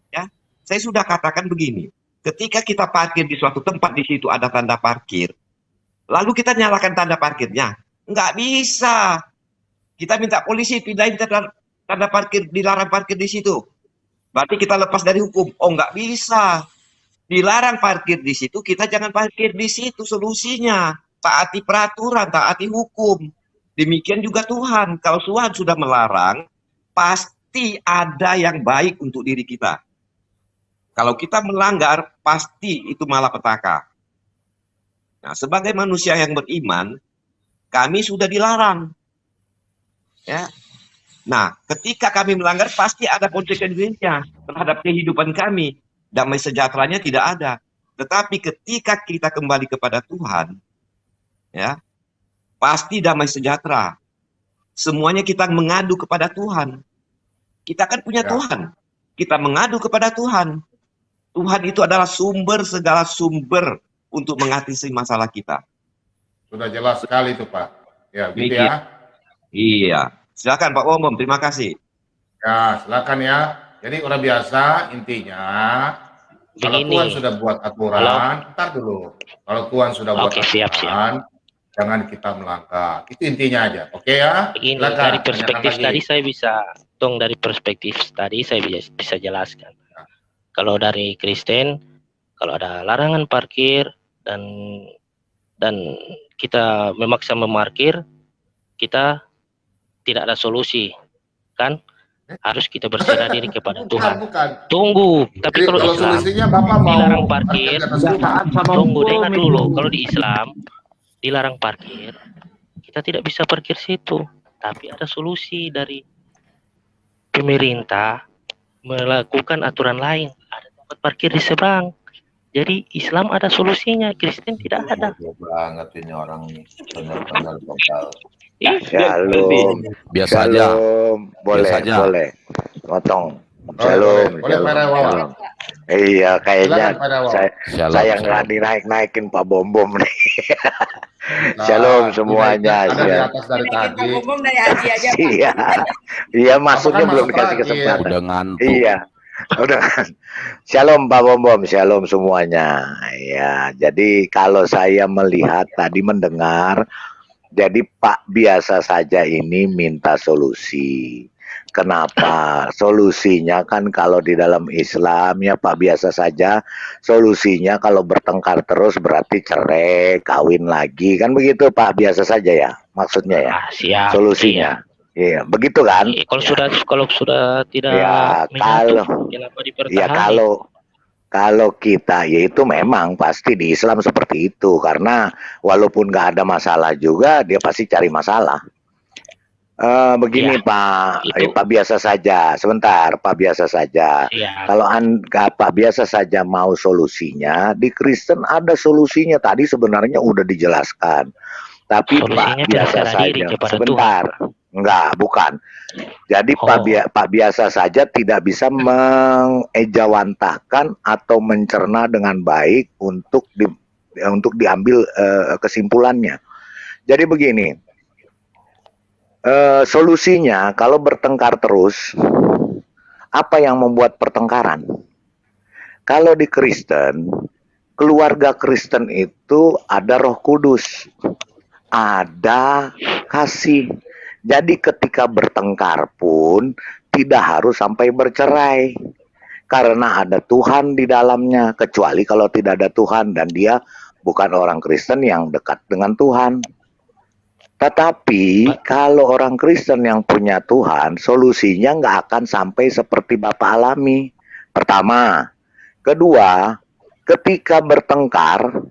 ya, saya sudah katakan begini. Ketika kita parkir di suatu tempat, di situ ada tanda parkir, lalu kita nyalakan tanda parkirnya, nggak bisa. Kita minta polisi pindahin tanda parkir, dilarang parkir di situ. Berarti kita lepas dari hukum. Oh, nggak bisa. Dilarang parkir di situ, kita jangan parkir di situ. Solusinya taati peraturan, taati hukum. Demikian juga Tuhan. Kalau Tuhan sudah melarang, pasti ada yang baik untuk diri kita. Kalau kita melanggar, pasti itu malapetaka. Nah, sebagai manusia yang beriman, kami sudah dilarang. Ya. Nah, ketika kami melanggar, pasti ada konsekuensinya terhadap kehidupan kami. Damai sejahteranya tidak ada. Tetapi ketika kita kembali kepada Tuhan, ya, pasti damai sejahtera. Semuanya kita mengadu kepada Tuhan. Kita kan punya Tuhan. Kita mengadu kepada Tuhan. Tuhan itu adalah sumber segala sumber untuk mengatasi masalah kita. Sudah jelas sekali itu Pak. Ya, gitu ya. Iya. Silakan Pak Womom, terima kasih. Ya, silakan ya. Jadi udah biasa intinya kalau Begini. Tuhan sudah buat aturan, ntar dulu. Kalau Tuhan sudah buat Oke, siap. aturan, jangan kita melanggar. Itu intinya aja. Oke ya? Begini, Silakan, dari perspektif tanyakan tadi lagi. saya bisa, dari perspektif tadi saya bisa jelaskan. Kalau dari Kristen, kalau ada larangan parkir dan kita memaksa memarkir, kita tidak ada solusi, kan? Harus kita berserah diri kepada Tuhan. Bukan. Tunggu, tapi Jadi kalau kalau Islam solusinya Bapak mau dilarang parkir, di atas rumah. tunggu, dengar dulu. Kalau di Islam dilarang parkir, kita tidak bisa parkir situ. Tapi ada solusi dari pemerintah melakukan aturan lain. Ada tempat parkir di seberang. Jadi Islam ada solusinya, Kristen tidak ada. Banget ini orang ini benar-benar bakal. Shalom. Biasa aja. Shalom. Boleh, Biasa aja. boleh. Motong. Boleh, Shalom. boleh. Boleh, Pak Rewawan. Shalom. Iya, kayaknya Silakan, Pak Rewawan. Shalom, saya shalom. nggak dinaik-naikin Pak Bom-Bom nih. Nah, Shalom semuanya. Ada di Ya. atas dari Naikin Pak tadi. Bom dari haji aja Pak. Iya. Iya, masuknya Apakah belum masuk dikasih lagi? kesempatan. Udah ngantuk. Iya. Udah kan. Shalom Pak Bom-Bom, shalom semuanya. Ya, jadi kalau saya melihat tadi mendengar, jadi Pak biasa saja ini minta solusi. Kenapa? Solusinya kan kalau di dalam Islam ya Pak biasa saja, solusinya kalau bertengkar terus berarti cerai, kawin lagi, kan begitu Pak biasa saja ya, maksudnya ya. Ah, siap. Solusinya. Iya. Iya, begitu kan? Kalau sudah tidak Ya, menyatu, kenapa ya dipertahankan? kalau kita, yaitu memang pasti di Islam seperti itu, karena walaupun nggak ada masalah juga dia pasti cari masalah. Begini Ya, Pak, itu Pak biasa saja. Sebentar, Pak biasa saja. ya Kalau Pak biasa saja mau solusinya, di Kristen ada solusinya. Tadi sebenarnya udah dijelaskan. Tapi solusinya Pak biasa berserah diri saja. kepada Sebentar, enggak, bukan. Jadi Tuhan. Pak biasa saja tidak bisa mengejawantahkan atau mencerna dengan baik untuk diambil kesimpulannya. Jadi begini. Solusinya kalau bertengkar terus, apa yang membuat pertengkaran? Kalau di Kristen, keluarga Kristen itu ada Roh Kudus, ada kasih. Jadi ketika bertengkar pun tidak harus sampai bercerai, karena ada Tuhan di dalamnya. Kecuali kalau tidak ada Tuhan dan dia bukan orang Kristen yang dekat dengan Tuhan. Tetapi kalau orang Kristen yang punya Tuhan, solusinya nggak akan sampai seperti Bapak alami. Pertama. Kedua, ketika bertengkar,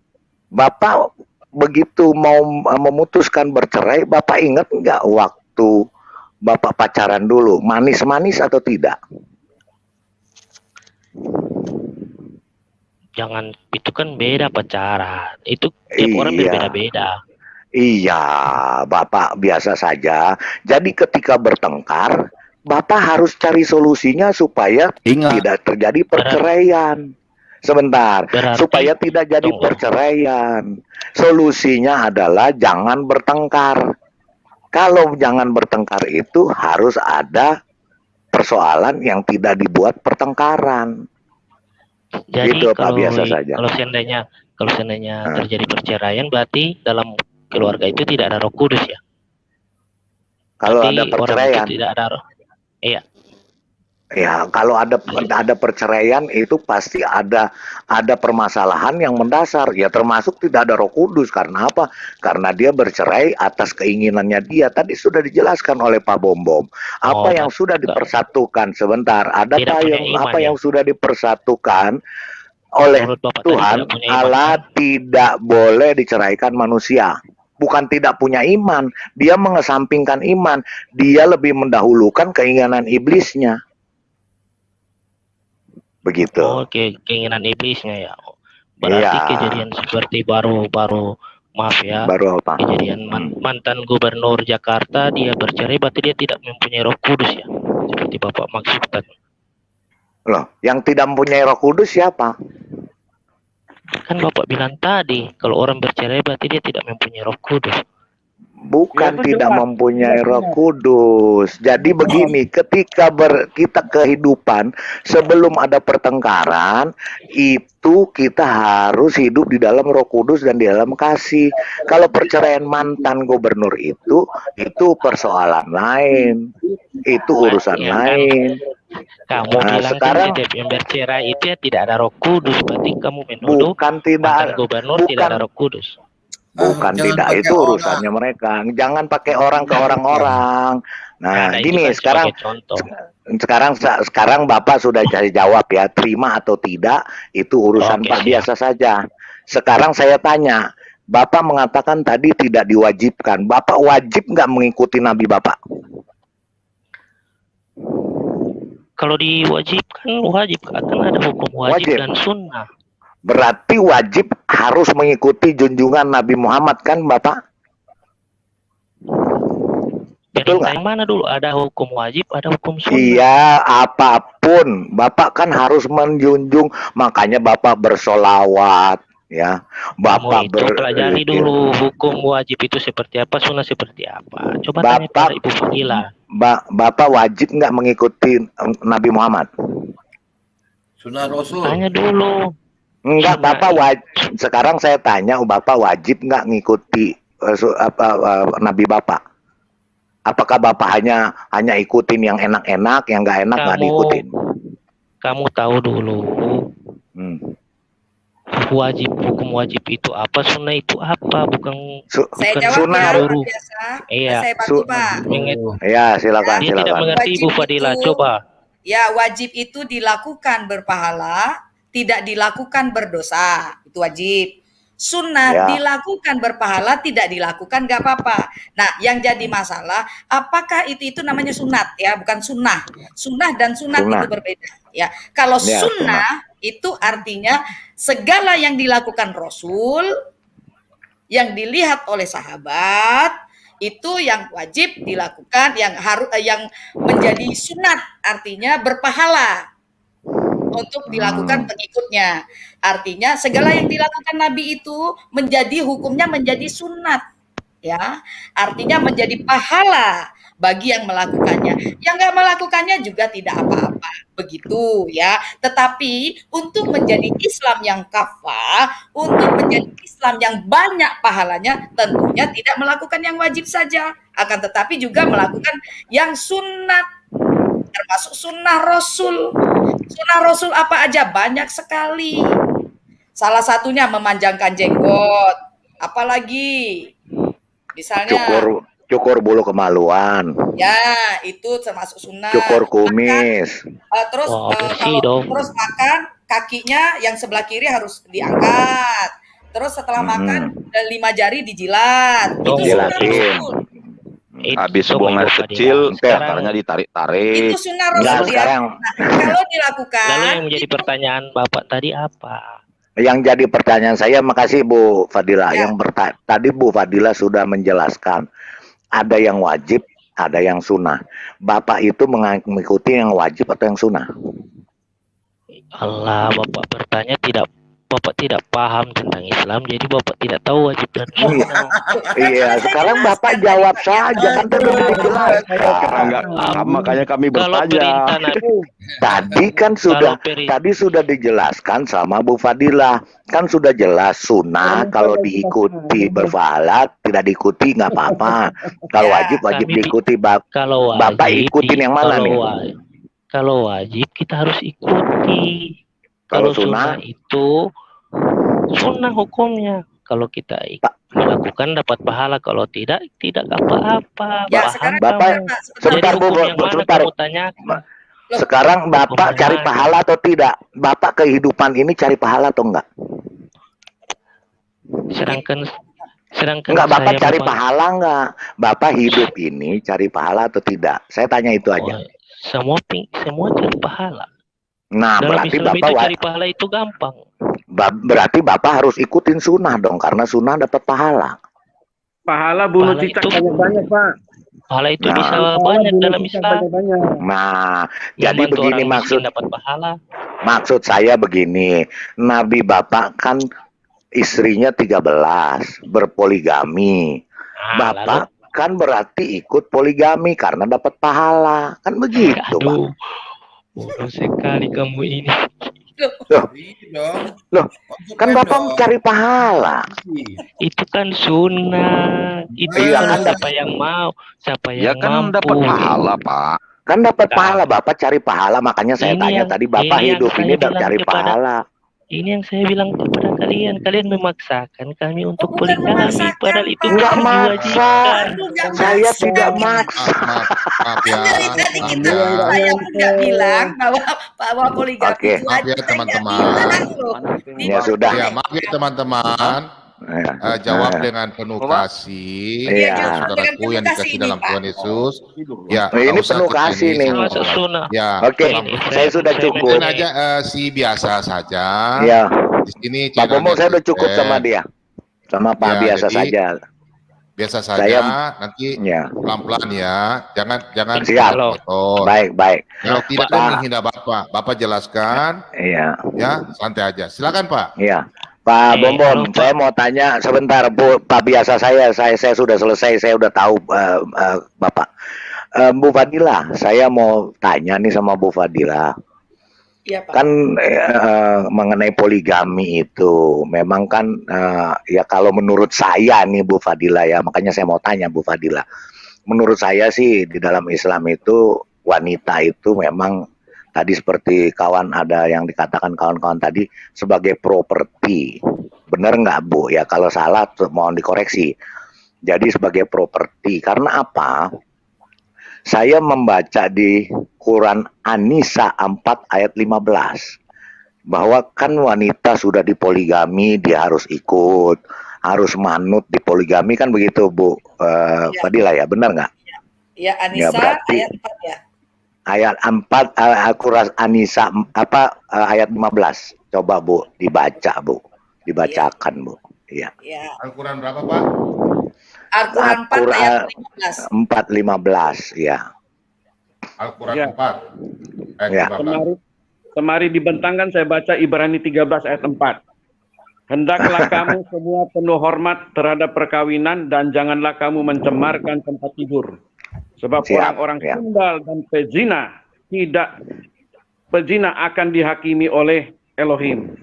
Bapak begitu mau memutuskan bercerai, Bapak ingat nggak waktu Bapak pacaran dulu, manis-manis atau tidak? Jangan, itu kan beda pacaran. Itu tiap orang berbeda-beda. Iya, Bapak biasa saja. Jadi ketika bertengkar, Bapak harus cari solusinya supaya tidak terjadi perceraian. Sebentar, supaya tidak jadi perceraian. Solusinya adalah jangan bertengkar. Kalau jangan bertengkar itu harus ada persoalan yang tidak dibuat pertengkaran. Jadi gitu, Pak, biasa saja. Kalau seandainya terjadi perceraian, berarti dalam keluarga itu tidak ada Roh Kudus ya? Kalau berarti ada perceraian, tidak ada roh. Iya. Ya, kalau ada perceraian itu pasti ada permasalahan yang mendasar. Ya, termasuk tidak ada Roh Kudus. Karena apa? Karena dia bercerai atas keinginannya dia. Tadi sudah dijelaskan oleh Pak Bombom. Apa yang sudah dipersatukan sebentar? Ada apa yang sudah dipersatukan oleh Tuhan Allah tidak boleh diceraikan manusia. Bukan tidak punya iman, dia mengesampingkan iman, dia lebih mendahulukan keinginan iblisnya. Begitu. Oke, keinginan iblisnya ya. Berarti kejadian seperti baru maaf ya. Baru apa? Kejadian mantan gubernur Jakarta, dia bercerai, berarti dia tidak mempunyai Roh Kudus ya. Seperti Bapak maksudkan. Loh, yang tidak mempunyai Roh Kudus siapa? Kan Bapak bilang tadi, kalau orang bercerai berarti dia tidak mempunyai Roh Kudus. Bukan tidak mempunyai Roh Kudus. Jadi begini, ketika kita kehidupan sebelum ada pertengkaran, itu kita harus hidup di dalam Roh Kudus dan di dalam kasih. Kalau perceraian mantan gubernur itu persoalan lain. Itu urusan lain. Kamu bilang sekarang yang bercerai itu ya tidak ada Roh Kudus, berarti kamu menuduh mantan gubernur tidak ada Roh Kudus. Bukan tidak, itu urusannya mereka. Jangan pakai orang ke orang-orang. Nah, gini sekarang Bapak sudah cari jawab ya, terima atau tidak itu urusan Pak biasa saja. Sekarang saya tanya, Bapak mengatakan tadi tidak diwajibkan. Bapak wajib nggak mengikuti Nabi Bapak? Kalau diwajibkan, wajib. Akan ada hukum wajib dan sunnah. Berarti wajib harus mengikuti junjungan Nabi Muhammad kan, Bapak? Betul nggak? Mana dulu ada hukum wajib, ada hukum sunnah. Iya, apapun. Bapak kan harus menjunjung. Makanya Bapak bersolawat. Ya, Bapak pelajari dulu hukum wajib itu seperti apa, sunnah seperti apa. Coba tanya pada Ibu Fadila. Bapak wajib nggak mengikuti Nabi Muhammad? Sunnah Rasul. Tanya dulu. Enggak, Bapak wajib. Sekarang saya tanya, Bapak wajib nggak ngikuti Nabi Bapak? Apakah Bapak hanya ikutin yang enak-enak, yang nggak enak nggak diikutin? Kamu tahu dulu. wajib, hukum wajib itu apa, sunnah itu apa, bukan Saya bukan jawab sunnah ya, harus- Pak Biasa. Iya. Saya bantu, Pak. Ya, silakan, Dia tidak silakan. mengerti Wajib Ibu Fadila, itu- coba. Ya, wajib itu dilakukan berpahala, tidak dilakukan berdosa. Itu wajib. Sunnah Ya. dilakukan berpahala, tidak dilakukan nggak apa-apa. Nah, yang jadi masalah, apakah itu namanya sunat ya, bukan sunnah. Sunnah dan sunat Sunnah. itu berbeda. Ya, kalau Ya, sunnah itu artinya segala yang dilakukan Rasul, yang dilihat oleh sahabat, itu yang wajib dilakukan, yang menjadi sunat, artinya berpahala untuk dilakukan pengikutnya. Artinya segala yang dilakukan Nabi itu menjadi hukumnya menjadi sunat, ya. Artinya menjadi pahala bagi yang melakukannya. Yang nggak melakukannya juga tidak apa-apa, begitu ya. Tetapi untuk menjadi Islam yang kafah, untuk menjadi Islam yang banyak pahalanya, tentunya tidak melakukan yang wajib saja, akan tetapi juga melakukan yang sunat, termasuk sunnah Rasul. Sunnah Rasul apa aja? Banyak sekali. Salah satunya memanjangkan jenggot. Apalagi? Misalnya, Cukur bulu kemaluan, ya itu termasuk sunnah. cukur kumis. Terus Wah, bersih kalau dong. terus makan, kakinya yang sebelah kiri harus diangkat. Terus setelah makan 5 jari dijilat. Itu sunnah Jilatin. Rasul. Habis Coba buang air Ibu Fadila. kecil, Sekarang- caranya ditarik-tarik. Itu sunnah Enggak, Rasul ya. sekarang Nah, kalau dilakukan Lalu yang menjadi pertanyaan Bapak tadi apa? yang jadi pertanyaan saya, makasih Bu Fadila. Ya. Tadi Bu Fadila sudah menjelaskan ada yang wajib, ada yang sunnah. Bapak itu mengikuti yang wajib atau yang sunnah? Allah, Bapak bertanya Bapak tidak paham tentang Islam, jadi Bapak tidak tahu wajib dan sunnah. Iya, sekarang Bapak jawab saja, kan tadi udah dijelaskan. Enggak, makanya kami Kalau bertanya. perintah Nabi, Tadi kan sudah tadi sudah dijelaskan sama Bu Fadila, kan sudah jelas sunnah kalau diikuti berpahala, tidak diikuti nggak apa-apa. Kalau wajib kami diikuti. kalau Bapak wajib, ikutin yang mana nih? Kalau wajib kita harus ikuti. Kalau Kalau sunnah itu sunnah hukumnya. Kalau kita melakukan dapat pahala, kalau tidak apa-apa. Ya, Paham sekarang Bapak, kamu? sebentar, Jadi Bu, hukum yang mana sebentar. kamu tanyakan? Sekarang Bapak Hukum cari yang pahala atau tidak? Bapak kehidupan ini cari pahala atau enggak? Sedangkan Enggak, Bapak saya cari Bapak- pahala enggak? Bapak hidup ini cari pahala atau tidak? Saya tanya itu aja. semua cari pahala. Nah, Dalam berarti Islam Bapak itu cari pahala itu gampang. berarti Bapak harus ikutin sunnah dong, karena sunnah dapat pahala. Pahala bunuh Pahala cicak itu- banyak-banyak, Pak. Pahala itu Nah. bisa banyak dalam Islam. Nah, Yang jadi bantu begini orang miskin maksud dapat pahala. saya begini. Nabi Bapak kan istrinya 13, berpoligami. Nah, Bapak kan berarti ikut poligami karena dapat pahala. Kan begitu, Pak. aduh, bodoh sekali kamu ini. Loh, kan Bapak mencari pahala. Itu kan sunnah. Itu Iya, kan kan siapa yang mau, siapa Ya yang kan mampu. dapat pahala, Pak. Kan dapat pahala, Bapak cari pahala. Makanya saya Ini tanya yang- tadi, Bapak ini yang hidup saya ini bilang cari kepada- pahala. Ini yang saya bilang kepada kalian. Kalian memaksakan kami untuk bukan poligami, memaksakan, padahal itu Pak. Enggak bukan maksa. diwajibkan. Aduh, nggak Saya maksa. tidak maksa. Maaf ya. Dari tadi kita Maaf ya. saya pun nggak bilang bahwa poligami Oke. itu Maaf ya, wajib. Saya nggak teman-teman. bilang loh. Ya sudah. Ya, maaf ya teman-teman. Ya. Jawab Nah, dengan penuh kasih. Iya. Ya, Dengan saudaraku penuh yang kasih dikasih ini, dalam Pak. Tuhan Yesus. Ya, Oh, ini nggak usah penuh kesini, kasih nih. Masa sunnah. Ya, Oke, saya sudah cukup. Mungkin aja si biasa saja. Ya, Di sini Pak Bomo channelnya saya udah cukup Kristen. sama dia. Sama Pak Ya, biasa jadi saja. Biasa saja. Saya- Nanti Ya. pelan-pelan ya. Jangan Siap. kotor. Baik. Kalau tidak Pak. kan menghina Bapak jelaskan. Iya. Ya, santai aja. Silakan Pak. Iya. Pak Bombom, halo, Pak. saya mau tanya sebentar, Bu. Pak biasa saya sudah selesai, saya udah tahu Bapak. Bu Fadila, saya mau tanya nih sama Bu Fadila. Iya, Pak. Kan mengenai poligami itu memang kan ya kalau menurut saya nih Bu Fadila ya, makanya saya mau tanya Bu Fadila. Menurut saya sih di dalam Islam itu wanita itu memang tadi seperti kawan ada yang dikatakan kawan-kawan tadi sebagai properti. Benar nggak Bu? Ya kalau salah mohon dikoreksi. Jadi sebagai properti. Karena apa? Saya membaca di Quran An-Nisa 4 ayat 15. Bahwa kan wanita sudah dipoligami, dia harus ikut, harus manut di poligami kan begitu Bu Fadila ya, benar nggak? Ya, An-Nisa berarti ayat 4 ya. Ayat 4 Al-Quran An-Nisa ayat 15. Coba Bu dibaca Bu, dibacakan Bu. Iya. Ya. Al-Quran berapa Pak? Al-Quran 4 ayat 15. 4:15 ya. Al-Quran Ya. 4 ayat Ya. 15. Semari dibentangkan saya baca Ibrani 13 ayat 4. Hendaklah kamu semua penuh hormat terhadap perkawinan dan janganlah kamu mencemarkan tempat tidur. Sebab Siap, orang-orang ya. tunggal dan pezina akan dihakimi oleh Elohim.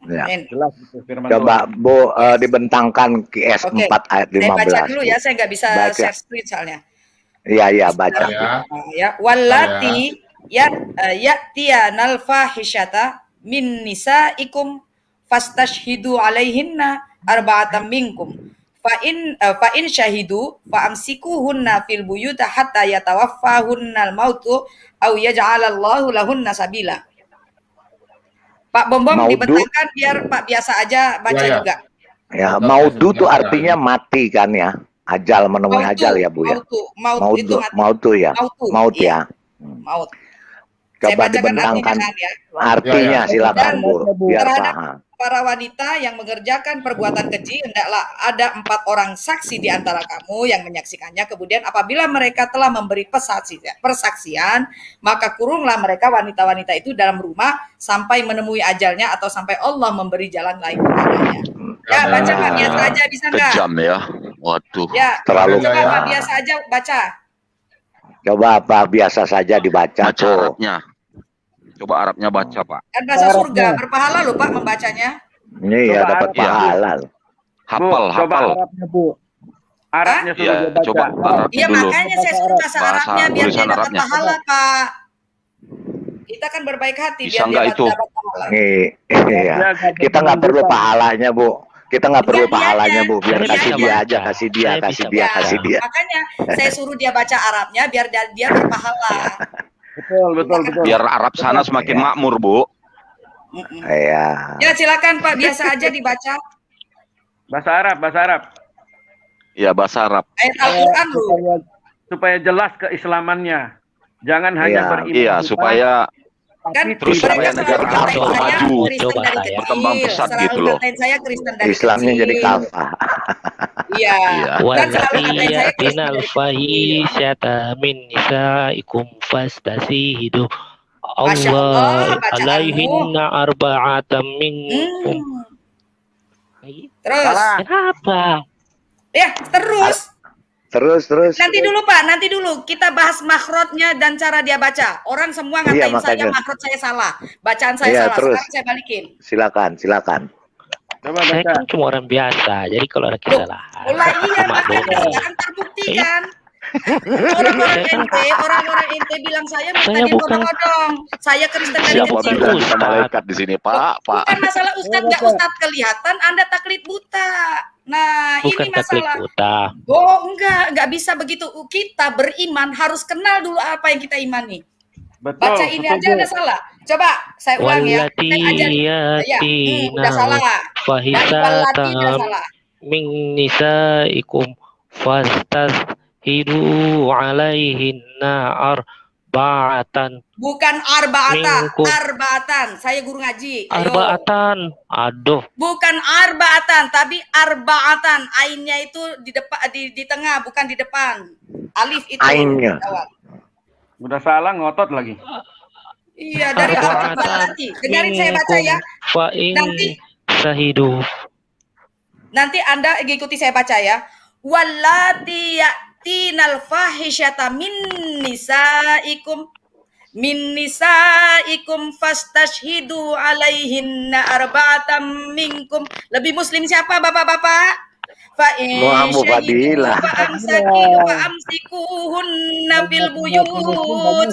Ya. Amin. Jelas itu firman Coba Tuhan. Bu dibentangkan QS Oke. 4 ayat Saya baca 15. dulu ya, saya nggak bisa Baca. share screen soalnya. Iya baca. Ya. Ya, wallati ya'tiyanal fahishata min nisaikum fastashhidu alaihinna arba'atan minkum. Fa in syahidu fa amsikuhunna fil buyuti hatta yatawaffahunnal mautu aw yaj'alallahu lahunna sabila. Pak Bombom Maudu. dibentangkan biar Pak biasa aja baca Ya. juga. Ya, maudu tuh artinya mati kan ya. Ajal menemui ajal ya Bu ya. Maut itu mati. Mautu ya. Mautu, Maut iya. ya. Maut. Saya Coba bacakan dibentangkan artinya kan ya. artinya Ya. silakan Bu biar Terhadap paham. para wanita yang mengerjakan perbuatan keji, hendaklah ada 4 orang saksi di antara kamu yang menyaksikannya. Kemudian apabila mereka telah memberi persaksian, maka kurunglah mereka wanita-wanita itu dalam rumah sampai menemui ajalnya atau sampai Allah memberi jalan lain kepadanya. Ya, baca Pak, biasa aja bisa nggak? Kejam ya. Waduh. Ya, Terlalu coba ya. Pak, biasa aja baca. Coba apa biasa saja dibaca Baca tuh. Arabnya. Coba Arabnya baca, Pak. Kan bahasa surga, berpahala loh Pak membacanya. Ini ya Coba dapat Arab. pahala. loh. Hafal, Bu, coba hafal. Arabnya Bu. Arabnya sudah Iya, dia baca. coba Arabnya Iya, dulu. makanya saya suruh bahasa Bahasa Arabnya biar dia tulisan dapat Arabnya. pahala, Pak. Kita kan berbaik hati Bisa biar dia nggak itu? dapat pahala. Iya. Kita nggak perlu pahalanya Bu. Kita nggak perlu pahalanya Bu. Biar Saya kasih bisa dia baca. aja, kasih dia, Saya kasih bisa dia, baca. kasih dia. Makanya saya suruh dia baca Arabnya biar dia berpahala. Betul. Biar Arab sana semakin makmur, Bu. Iya. Ya silakan Pak, biasa aja dibaca Bahasa Arab. Ya, bahasa Arab. ayat Al-Qur'an loh. Supaya jelas keislamannya. Jangan hanya Iya. beriman. Iya, buta, supaya Kan Terus mereka supaya selalu negara ngatain Arab saya maju. Kristen Coba dari saya. kecil, Berkembang pesat selalu gitu loh. ngatain saya Kristen dari Islamnya kecil. jadi kafah. Iya. Iya. Dan selalu Wallati ngatain saya Kristen yatinal dari kecil. fahisyata min nisaikum fastasihidu Masya Allah, Allah bacaanmu. alaihinna arba'atan minkum. Terus, Salah. Kenapa? ya terus. Terus. Nanti dulu Pak, nanti dulu kita bahas makhrajnya dan cara dia baca. Orang semua Iya, ngatain saya makanya. makhraj saya salah, bacaan saya Iya, salah. terus. Sekarang saya balikin. Silakan. Coba Saya baca. kan cuma orang biasa, jadi kalau ada kesalahan, Ulah iya aku maklumi. makanya sekarang terbukti kan. Orang-orang ente bilang saya Saya tadi bukan- bodong-bodong. Saya Kristen dari Siapa kecil. bilang kita Ustaz. malaikat di sini, Pak? Pak. Bukan masalah Ustadz nggak Ustadz kelihatan, Anda taklid buta. Nah, Bukan ini taklid masalah. buta. Oh, nggak bisa begitu. Kita beriman harus kenal dulu apa yang kita imani. Betul. Baca ini aja setuju. udah salah. Coba saya ulang ya. Wallati Saya ajarin. Ya, udah salah. yatinal Dan wallati udah fahisatan salah. min nisaikum fastahidu alaihinna arba'atan. Bukan arba'atan, Minkum. arba'atan. Saya guru ngaji. Ayo. Arba'atan. Aduh. Bukan arba'atan, tapi arba'atan. Ainnya itu di depan, di tengah, bukan di depan. Alif itu. Ainnya. di awal. Udah salah ngotot lagi. Iya, dari awal nanti. Dengarin saya baca ya. Fa in Nanti. sahidu. Nanti Anda ikuti saya baca ya. Wallati ya'tinal fahisyata min nisaikum fastashhidu alaihinna arba'atam minkum. Lebih muslim siapa Bapak-bapak? Muhammad Fadilah. Fa'amsikuhunna fil buyut.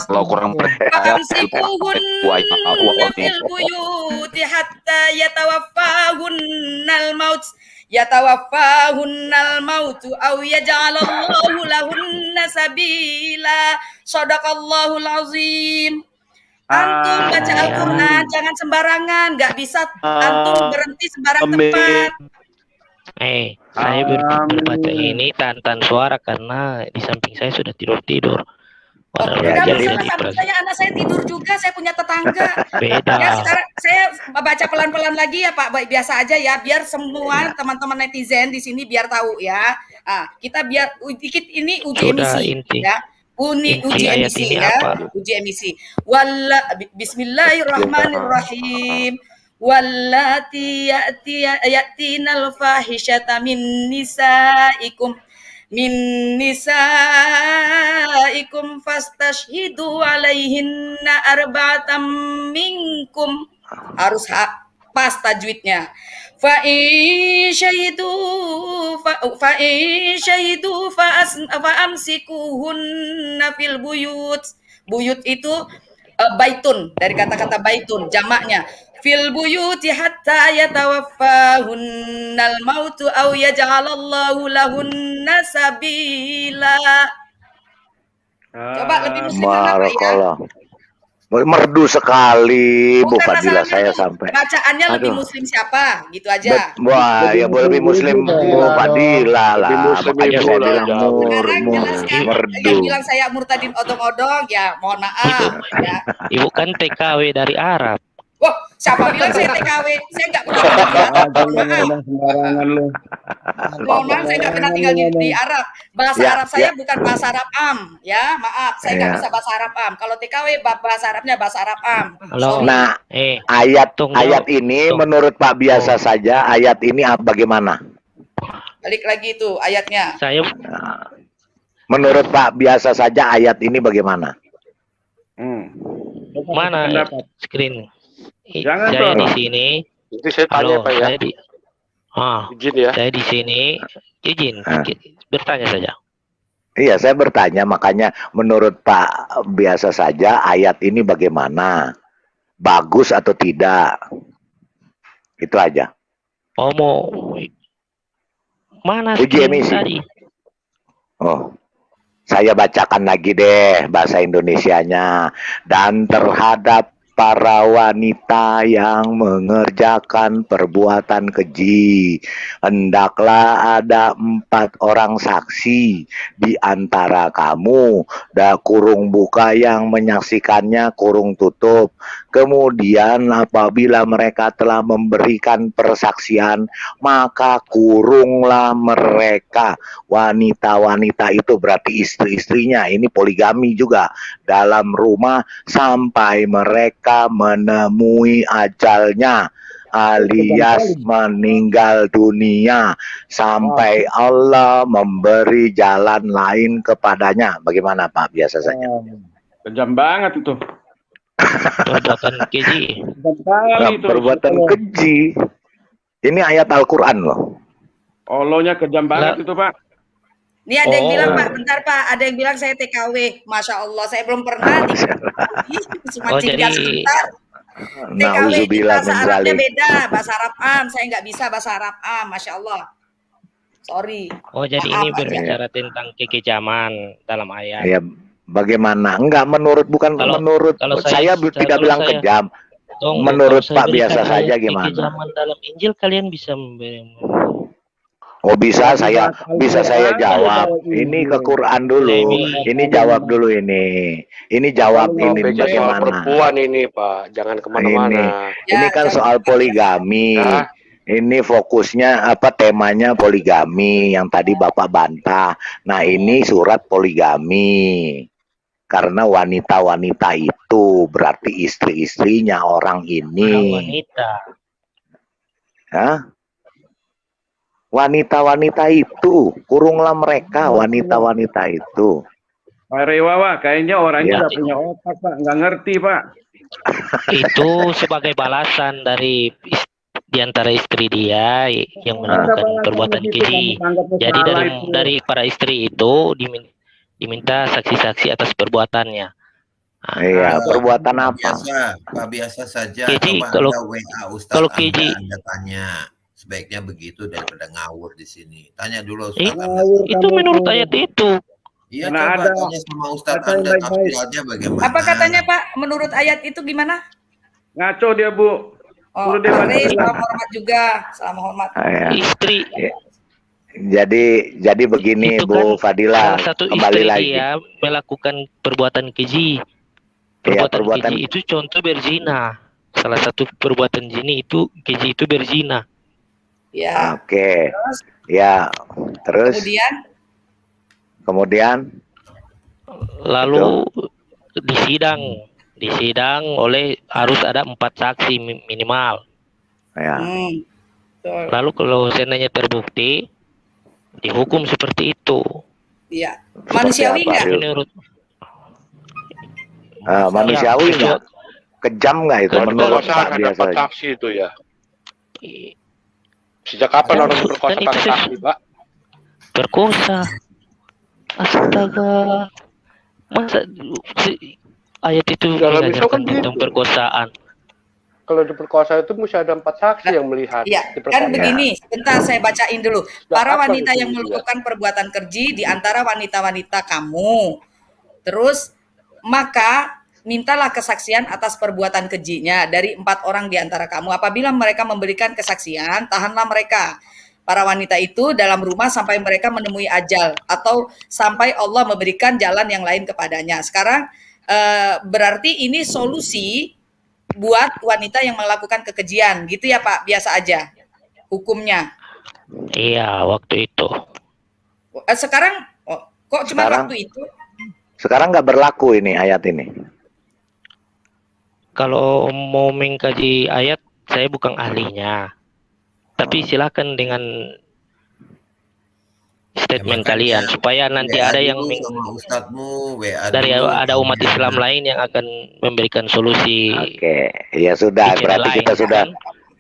Kalau kurang Fa'amsikuhunna fil buyut hatta yatawaffahunnal maut. Yatawaffahunnal mautu aw yaj'alallahu lahunna sabila. Shadaqallahul azim. Antum baca Al-Quran jangan sembarangan, nggak bisa antum berhenti sembarang tempat. Saya berbaca ini tahan suara karena di samping saya sudah tidur. Enggak masalah, samping saya anak saya tidur juga, saya punya tetangga. Beda. Ya sekarang saya baca pelan-pelan lagi ya Pak, baik biasa aja ya, biar semua teman-teman netizen di sini biar tahu ya. Kita biar dikit ini uji emisi ya. Uji emisi ya, uji emisi. Bismillahirrahmanirrahim. Wallati ya'tinal fahishata min nisaikum fastashhidu alaihinna arba'atam minkum. Harus pas tajwidnya. Fa in syahidu fa amsikuhunna fil buyut. Buyut itu baitun, dari kata-kata baitun, jamaknya. Fil buyuti hatta yatawaffahunnal mautu aw yaj'alallahu lahunna sabila. Coba lebih muslim mana Pak ya? Merdu sekali Bu Fadilah, saya sampai. Bacaannya lebih muslim siapa? Gitu aja. Wah, ya boleh lebih muslim Bu Fadilah lah. Makanya saya bilang merdu. Yang bilang saya murtadin odong-odong ya mohon maaf ya. Ibu kan TKW dari Arab. Wah, siapa bilang saya TKW? Saya nggak pernah tinggal di Arab. Mohon maaf, saya nggak pernah tinggal di Arab. Bahasa Arab saya bukan bahasa Arab am, ya maaf, saya nggak bisa bahasa Arab am. Kalau TKW bahasa Arabnya bahasa Arab am. Nah, ayat ini menurut Pak biasa saja, ayat ini bagaimana? Balik lagi itu ayatnya. Menurut Pak biasa saja ayat ini bagaimana? Mana screen? Jangan saya di sini. Itu saya tanya Pak ya. Izin ya. Saya di sini izin bertanya saja. Iya, saya bertanya, makanya menurut Pak biasa saja ayat ini bagaimana? Bagus atau tidak? Itu aja. Mau mana uji emisi tadi? Saya bacakan lagi deh bahasa Indonesianya. Dan terhadap para wanita yang mengerjakan perbuatan keji, hendaklah ada 4 orang saksi di antara kamu, kurung buka yang menyaksikannya kurung tutup. Kemudian apabila mereka telah memberikan persaksian, maka kurunglah mereka. Wanita-wanita itu berarti istri-istrinya, ini poligami juga, dalam rumah sampai mereka menemui ajalnya alias meninggal dunia, sampai Allah memberi jalan lain kepadanya. Bagaimana Pak biasa saja? Kejam banget itu. Perbuatan keji. Perbuatan keji. Ini ayat Al-Quran loh. Allahnya kejam banget itu Pak. Ini ada yang bilang Pak, bentar Pak, ada yang bilang saya TKW. Masya Allah, saya belum pernah cuma tinggal sebentar. TKW itu bahasa Arabnya beda, bahasa Arab am, saya nggak bisa bahasa Arab am, Masya Allah. Sorry. Jadi ini berbicara tentang kekejaman dalam ayat. Ya, bagaimana? Enggak, menurut kalau saya tidak bilang kejam. Menurut Pak biasa saja gimana? Kekejaman dalam Injil kalian bisa bisa saya jawab. Ini ke Quran dulu. Ini jawab dulu ini. Ini jawab ini bagaimana? Perempuan ini Pak, jangan kemana-mana. Ini kan soal poligami. Ini fokusnya temanya poligami yang tadi Bapak bantah. Nah, ini surat poligami. Karena wanita-wanita itu berarti istri-istrinya orang ini. Wanita. Wanita-wanita itu, kurunglah mereka, wanita-wanita itu. Pak Rewawa, kayaknya orangnya nggak punya otak Pak, nggak ngerti Pak. Itu sebagai balasan di antara istri dia yang melakukan perbuatan keji. Jadi dari para istri itu diminta saksi-saksi atas perbuatannya. Iya, perbuatan apa? Pak biasa saja. Keji, Coba kalau Anda WA Ustadz kalau keji Anda tanya. Sebaiknya begitu daripada ngawur di sini. Tanya dulu Eh, Ustadz Anda. itu menurut ayat itu. Iya, Karena coba ada tanya sama Ustadz kata yang Anda baik-baik. tafsirannya bagaimana. Apa katanya Pak? Menurut ayat itu gimana? Ngaco dia, Bu. Oh, Suruh dia baca Andre, ulang. salam hormat juga. Salam hormat. Ya. Istri Jadi begini itu Bu kan Fadila, salah satu kembali istri lagi. dia melakukan perbuatan keji. Iya, Perbuatan keji itu contoh berzina. Salah satu perbuatan keji itu berzina. Ya. Oke. Ya, terus kemudian Lalu disidang oleh harus ada 4 saksi minimal. ya. Lalu kalau seandainya terbukti dihukum seperti itu. Iya. Manusiawi apa, nggak? Bil? Menurut Manusiawi nggak? Kejam nggak itu menurut Perkosaan Pak ada biasa? 4 saksi itu ya. Sejak kapan orang diperkosa kan itu pakai saksi, Pak? perkosa. Astaga. Masa ayat itu Dalam Islam kan mengajarkan tentang gitu. perkosaan. Kalau diperkosa itu mesti ada 4 saksi yang melihat. Iya, diperkosa. kan begini. Sebentar saya bacain dulu. Para apa wanita itu yang dia? melakukan perbuatan keji di antara wanita-wanita kamu. Terus maka mintalah kesaksian atas perbuatan kejinya dari 4 orang di antara kamu. Apabila mereka memberikan kesaksian, tahanlah mereka. Para wanita itu dalam rumah sampai mereka menemui ajal atau sampai Allah memberikan jalan yang lain kepadanya. Sekarang berarti ini solusi buat wanita yang melakukan kekejian, gitu ya Pak? Biasa aja hukumnya. Iya, waktu itu. Sekarang kok cuma waktu itu? Sekarang nggak berlaku ini ayat ini. Kalau mau mengkaji ayat, saya bukan ahlinya. Tapi silakan dengan statement kalian supaya nanti WA ada yang dulu sama Ustadzmu, WA dari dulu, ada umat tanya. Islam lain yang akan memberikan solusi. Oke, ya sudah. Pikiran Berarti lain, kita sudah kan?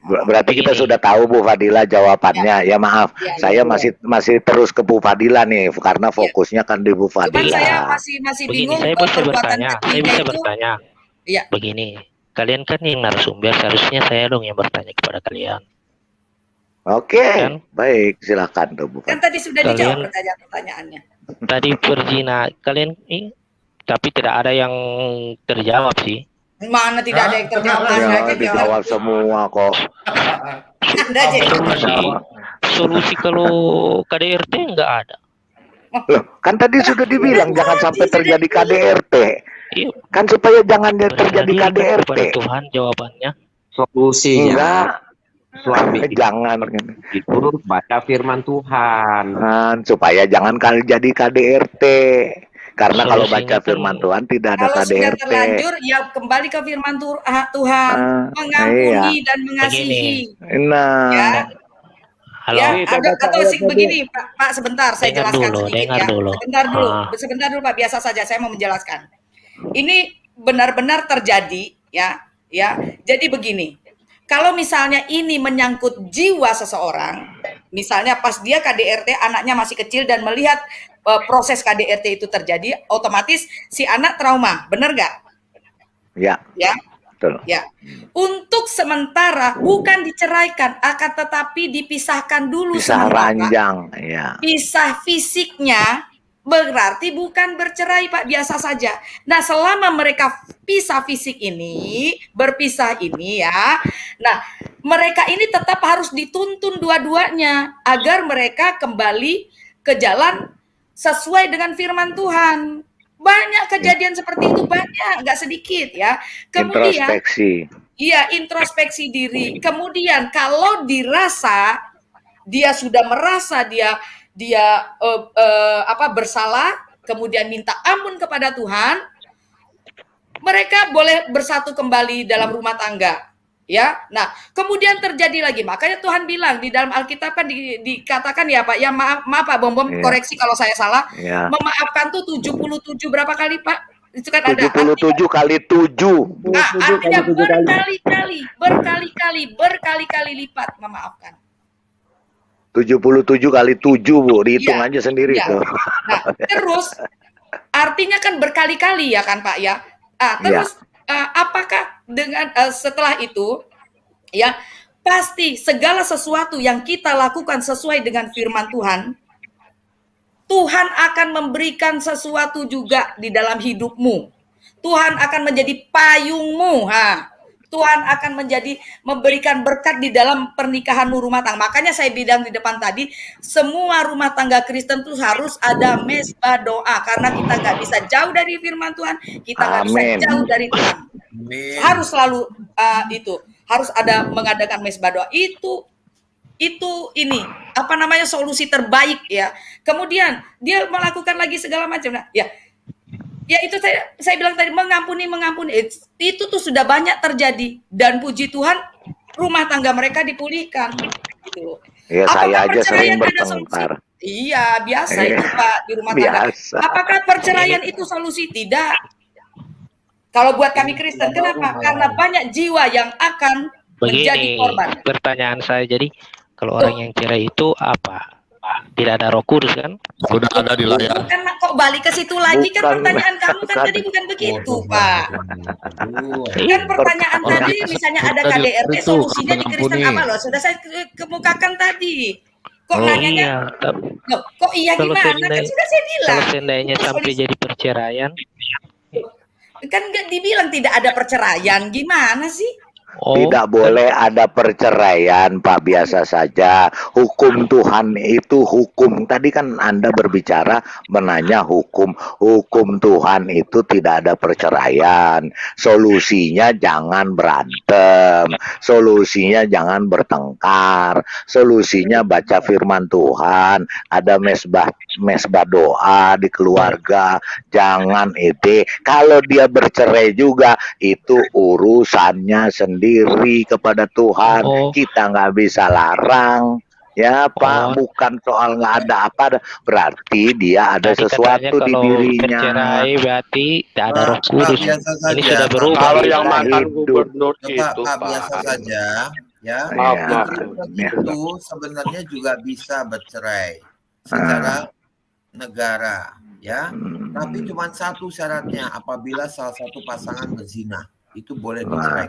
berarti kita Begini. sudah tahu Bu Fadila jawabannya. Ya maaf, saya masih terus ke Bu Fadila nih karena fokusnya kan di Bu Cuman Fadila. saya masih Begini, bingung saya ke bisa perbuatan bertanya. Saya kejinya bisa itu. bertanya. Iya. Begini, kalian kan yang narasumber, seharusnya saya dong yang bertanya kepada kalian. Oke, Kan? baik, silakan tuh Bu Kan Fadila. tadi sudah Kalian- dijawab pertanyaan-pertanyaannya. Tadi berzina, kalian tapi tidak ada yang terjawab sih. Mana tidak ada yang terjawab? Anda Ya, aja jawab. dijawab semua kok. Anda aja yang jawab. Solusi kalau KDRT nggak ada. Loh, kan tadi sudah dibilang jangan sampai terjadi KDRT. Iya, Kan supaya jangan dia terjadi berserah diri KDRT. kepada Tuhan jawabannya. Solusinya Enggak, suami jangan. itu baca firman Tuhan. Supaya jangan jadi KDRT. Karena kalau Solusinya baca kan- firman Tuhan tidak ada Kalau sudah KDRT. terlanjur, ya kembali ke firman Tuhan, Ah, mengampuni iya. dan mengasihi. Nah, Ya, Halo. ya, Ini, ada Bapak, atau ayat sih tadi. begini, Pak, sebentar saya Dengar jelaskan dulu, sedikit dengar ya. dulu. Sebentar dulu Pak, biasa saja saya mau menjelaskan. Ini benar-benar terjadi ya. Jadi begini. Kalau misalnya ini menyangkut jiwa seseorang, misalnya pas dia KDRT anaknya masih kecil dan melihat proses KDRT itu terjadi, otomatis si anak trauma, benar nggak? ya, Ya, betul. ya. Untuk sementara bukan diceraikan, akan tetapi dipisahkan dulu Bisa sementara. ranjang, ya. Pisah fisiknya berarti bukan bercerai Pak, biasa saja. Nah, selama mereka pisah fisik ini, berpisah ini ya. Nah, mereka ini tetap harus dituntun dua-duanya agar mereka kembali ke jalan sesuai dengan firman Tuhan. Banyak kejadian seperti itu, banyak, nggak sedikit ya. Kemudian Introspeksi. iya, introspeksi diri. Kemudian kalau dirasa dia sudah merasa dia bersalah, kemudian minta ampun kepada Tuhan, mereka boleh bersatu kembali dalam rumah tangga. Ya, nah kemudian terjadi lagi, makanya Tuhan bilang di dalam Alkitab kan dikatakan ya Pak, ya maaf Pak Bom Iya. koreksi kalau saya salah, Ya. memaafkan tuh 77 berapa kali Pak? Itu kan ada 77 kali 7. artinya berkali-kali lipat, memaafkan. 77 kali 7, Bu. Dihitung Iya, aja sendiri iya. tuh. Nah, terus artinya kan berkali-kali ya kan Pak ya. Terus apakah dengan setelah itu ya pasti segala sesuatu yang kita lakukan sesuai dengan firman Tuhan, Tuhan akan memberikan sesuatu juga di dalam hidupmu. Tuhan akan menjadi payungmu. Tuhan akan memberikan berkat di dalam pernikahanmu, rumah tangga. Makanya saya bilang di depan tadi, semua rumah tangga Kristen itu harus ada mesbah doa. Karena kita nggak bisa jauh dari firman Tuhan, kita nggak bisa jauh dari Tuhan. Harus selalu harus ada mengadakan mesbah doa. Itu ini solusi terbaik ya. Kemudian dia melakukan lagi segala macam. Nah, ya itu saya bilang tadi, mengampuni itu tuh sudah banyak terjadi, dan puji Tuhan rumah tangga mereka dipulihkan gitu. Ya, saya aja sering perceraian ada bertengkar. solusi? Iya, biasa itu Pak di rumah tangga. Biasa. Apakah perceraian itu solusi? Tidak. Kalau buat kami Kristen, kenapa? Karena banyak jiwa yang akan menjadi korban. Pertanyaan saya, jadi kalau orang yang cerai itu apa? Tidak ada Roh Kudus kan? Sudah ada di layar. Bukan, kok balik ke situ lagi? Kan pertanyaan kamu kan tadi bukan begitu, Pak. Kan pertanyaan tadi misalnya ada KDRT, solusinya di Kristen apa loh? Sudah saya kemukakan tadi. Kok nanyanya? Loh, kok iya gimana? Kan sudah saya bilang. Kalau seandainya sampai jadi perceraian, kan nggak dibilang tidak ada perceraian, gimana sih? Tidak boleh ada perceraian, Pak, biasa saja. Hukum Tuhan itu hukum. Tadi kan Anda berbicara menanya hukum. Hukum Tuhan itu tidak ada perceraian. Solusinya jangan berantem. Solusinya jangan bertengkar. Solusinya baca firman Tuhan. Ada mesbah doa di keluarga. Jangan itu. Kalau dia bercerai juga, itu urusannya sendiri kepada Tuhan. Kita nggak bisa larang ya Pak. Bukan soal nggak ada apa, berarti dia ada sesuatu di dirinya. Bercerai berarti tidak ada Roh Kudus. Ini sudah berubah. Kalau yang mantan gubernur itu Pak, biasa saja ya. Itu sebenarnya juga bisa bercerai secara negara ya. Tapi cuma satu syaratnya, apabila salah satu pasangan berzina, itu boleh diceraikan.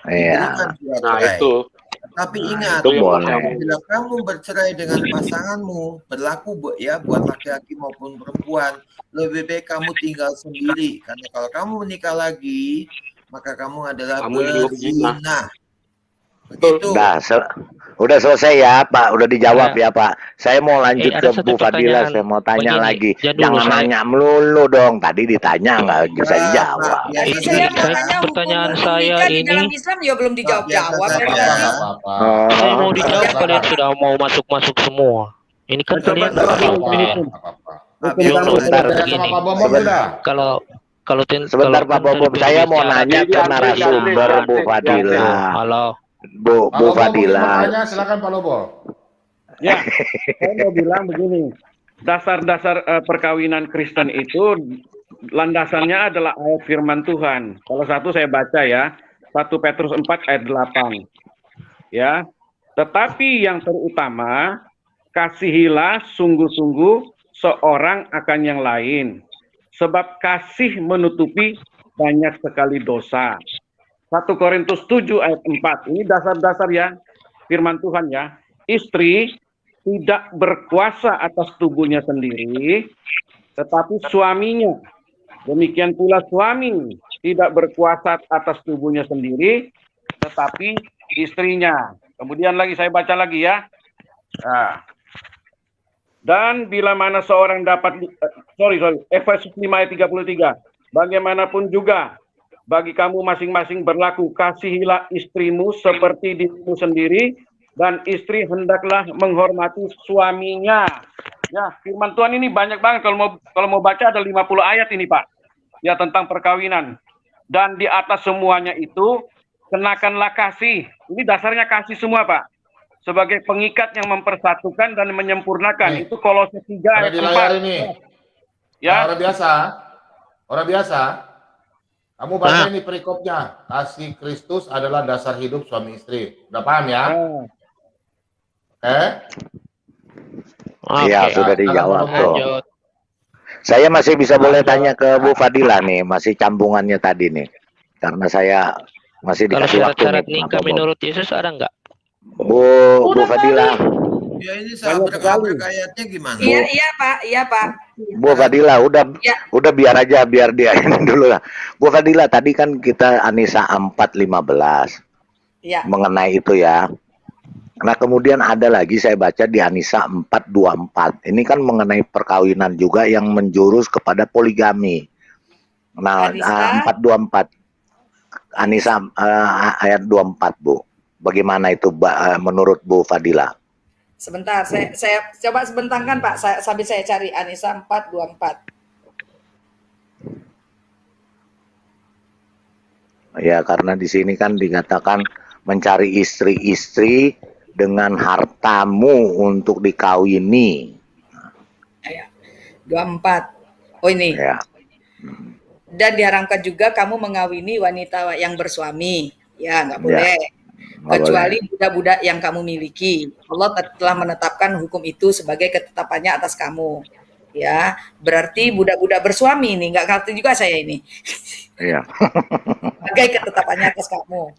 Nah itu. Tapi ingat, bila kamu bercerai dengan pasanganmu, berlaku buat laki-laki maupun perempuan, lebih baik kamu tinggal sendiri. Karena kalau kamu menikah lagi, maka kamu adalah berzina. Begitu. Udah selesai ya Pak, udah dijawab ya Pak. Saya mau lanjut ke Bu Fadila, saya mau tanya lagi. Jangan nanya melulu dong, tadi ditanya nggak bisa dijawab. Pertanyaan saya ini, dalam Islam ya belum dijawab-jawab. Saya mau dijawab, kalian sudah mau masuk semua. Ini kan kalian sebentar Pak Bom, saya mau nanya ke narasumber Bu Fadila. Halo. Bu Fadila. Silakan Pak Lobo. Ya, saya mau bilang begini. Dasar-dasar perkawinan Kristen itu landasannya adalah ayat firman Tuhan. Kalau satu saya baca ya, 1 Petrus 4 ayat 8. Ya. Tetapi yang terutama, kasihilah sungguh-sungguh seorang akan yang lain. Sebab kasih menutupi banyak sekali dosa. 1 Korintus 7 ayat 4. Ini dasar-dasar ya firman Tuhan ya. Istri tidak berkuasa atas tubuhnya sendiri, tetapi suaminya. Demikian pula suami tidak berkuasa atas tubuhnya sendiri, tetapi istrinya. Kemudian lagi saya baca lagi ya. Nah. Dan bila mana seorang dapat Efesus 5 ayat 33. Bagaimanapun juga bagi kamu masing-masing berlaku, kasihilah istrimu seperti dirimu sendiri, dan istri hendaklah menghormati suaminya. Ya, firman Tuhan ini banyak banget. Kalau mau baca ada 50 ayat ini Pak. Ya, tentang perkawinan. Dan di atas semuanya itu kenakanlah kasih. Ini dasarnya kasih semua Pak. Sebagai pengikat yang mempersatukan dan menyempurnakan. Itu Kolose 3 ayat 4. Ini. Ya. Luar biasa. Orang biasa. Kamu baca ini perikopnya. Kasih Kristus adalah dasar hidup suami istri. Udah paham ya? Iya, Oke. sudah dijawab tuh. Lanjut. Saya masih bisa boleh tanya ke Bu Fadila nih, masih cambungannya tadi nih. Karena saya masih Kalau dikasih waktu syarat-syarat nih. nikah menurut Yesus ada nggak? Bu Fadila. Ya ini sahabat ayatnya gimana? Iya, iya Pak, iya Pak. Bu Fadila, Ya. udah biar aja, biar dia ini dulu lah. Bu Fadila, tadi kan kita Anisa 4:15 Iya. mengenai itu ya. Nah kemudian ada lagi saya baca di Anisa 4:24. Ini kan mengenai perkawinan juga yang menjurus kepada poligami. Nah Anisa? 4:24 Anisa ayat 24 Bu. Bagaimana itu menurut Bu Fadila? Sebentar, saya coba sebentangkan Pak, sambil saya cari Anisa 4:24. Ya karena di sini kan dikatakan mencari istri-istri dengan hartamu untuk dikawini. Ya, 24. Oh ini. Ya. Dan diharamkan juga kamu mengawini wanita yang bersuami. Ya, nggak boleh. Kecuali budak-budak yang kamu miliki. Allah telah menetapkan hukum itu sebagai ketetapannya atas kamu. Ya, berarti budak-budak bersuami ini, nggak ngerti juga saya ini. Iya. Sebagai ketetapannya atas kamu.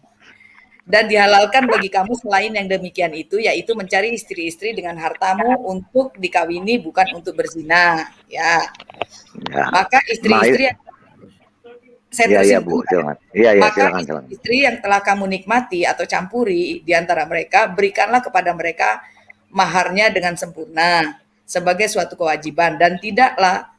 Dan dihalalkan bagi kamu selain yang demikian itu, yaitu mencari istri-istri dengan hartamu untuk dikawini, bukan untuk berzina. Ya. Maka istri-istri saya Iya, Bu, silakan. Iya, maka silakan. istri yang telah kamu nikmati atau campuri di antara mereka, berikanlah kepada mereka maharnya dengan sempurna sebagai suatu kewajiban, dan tidaklah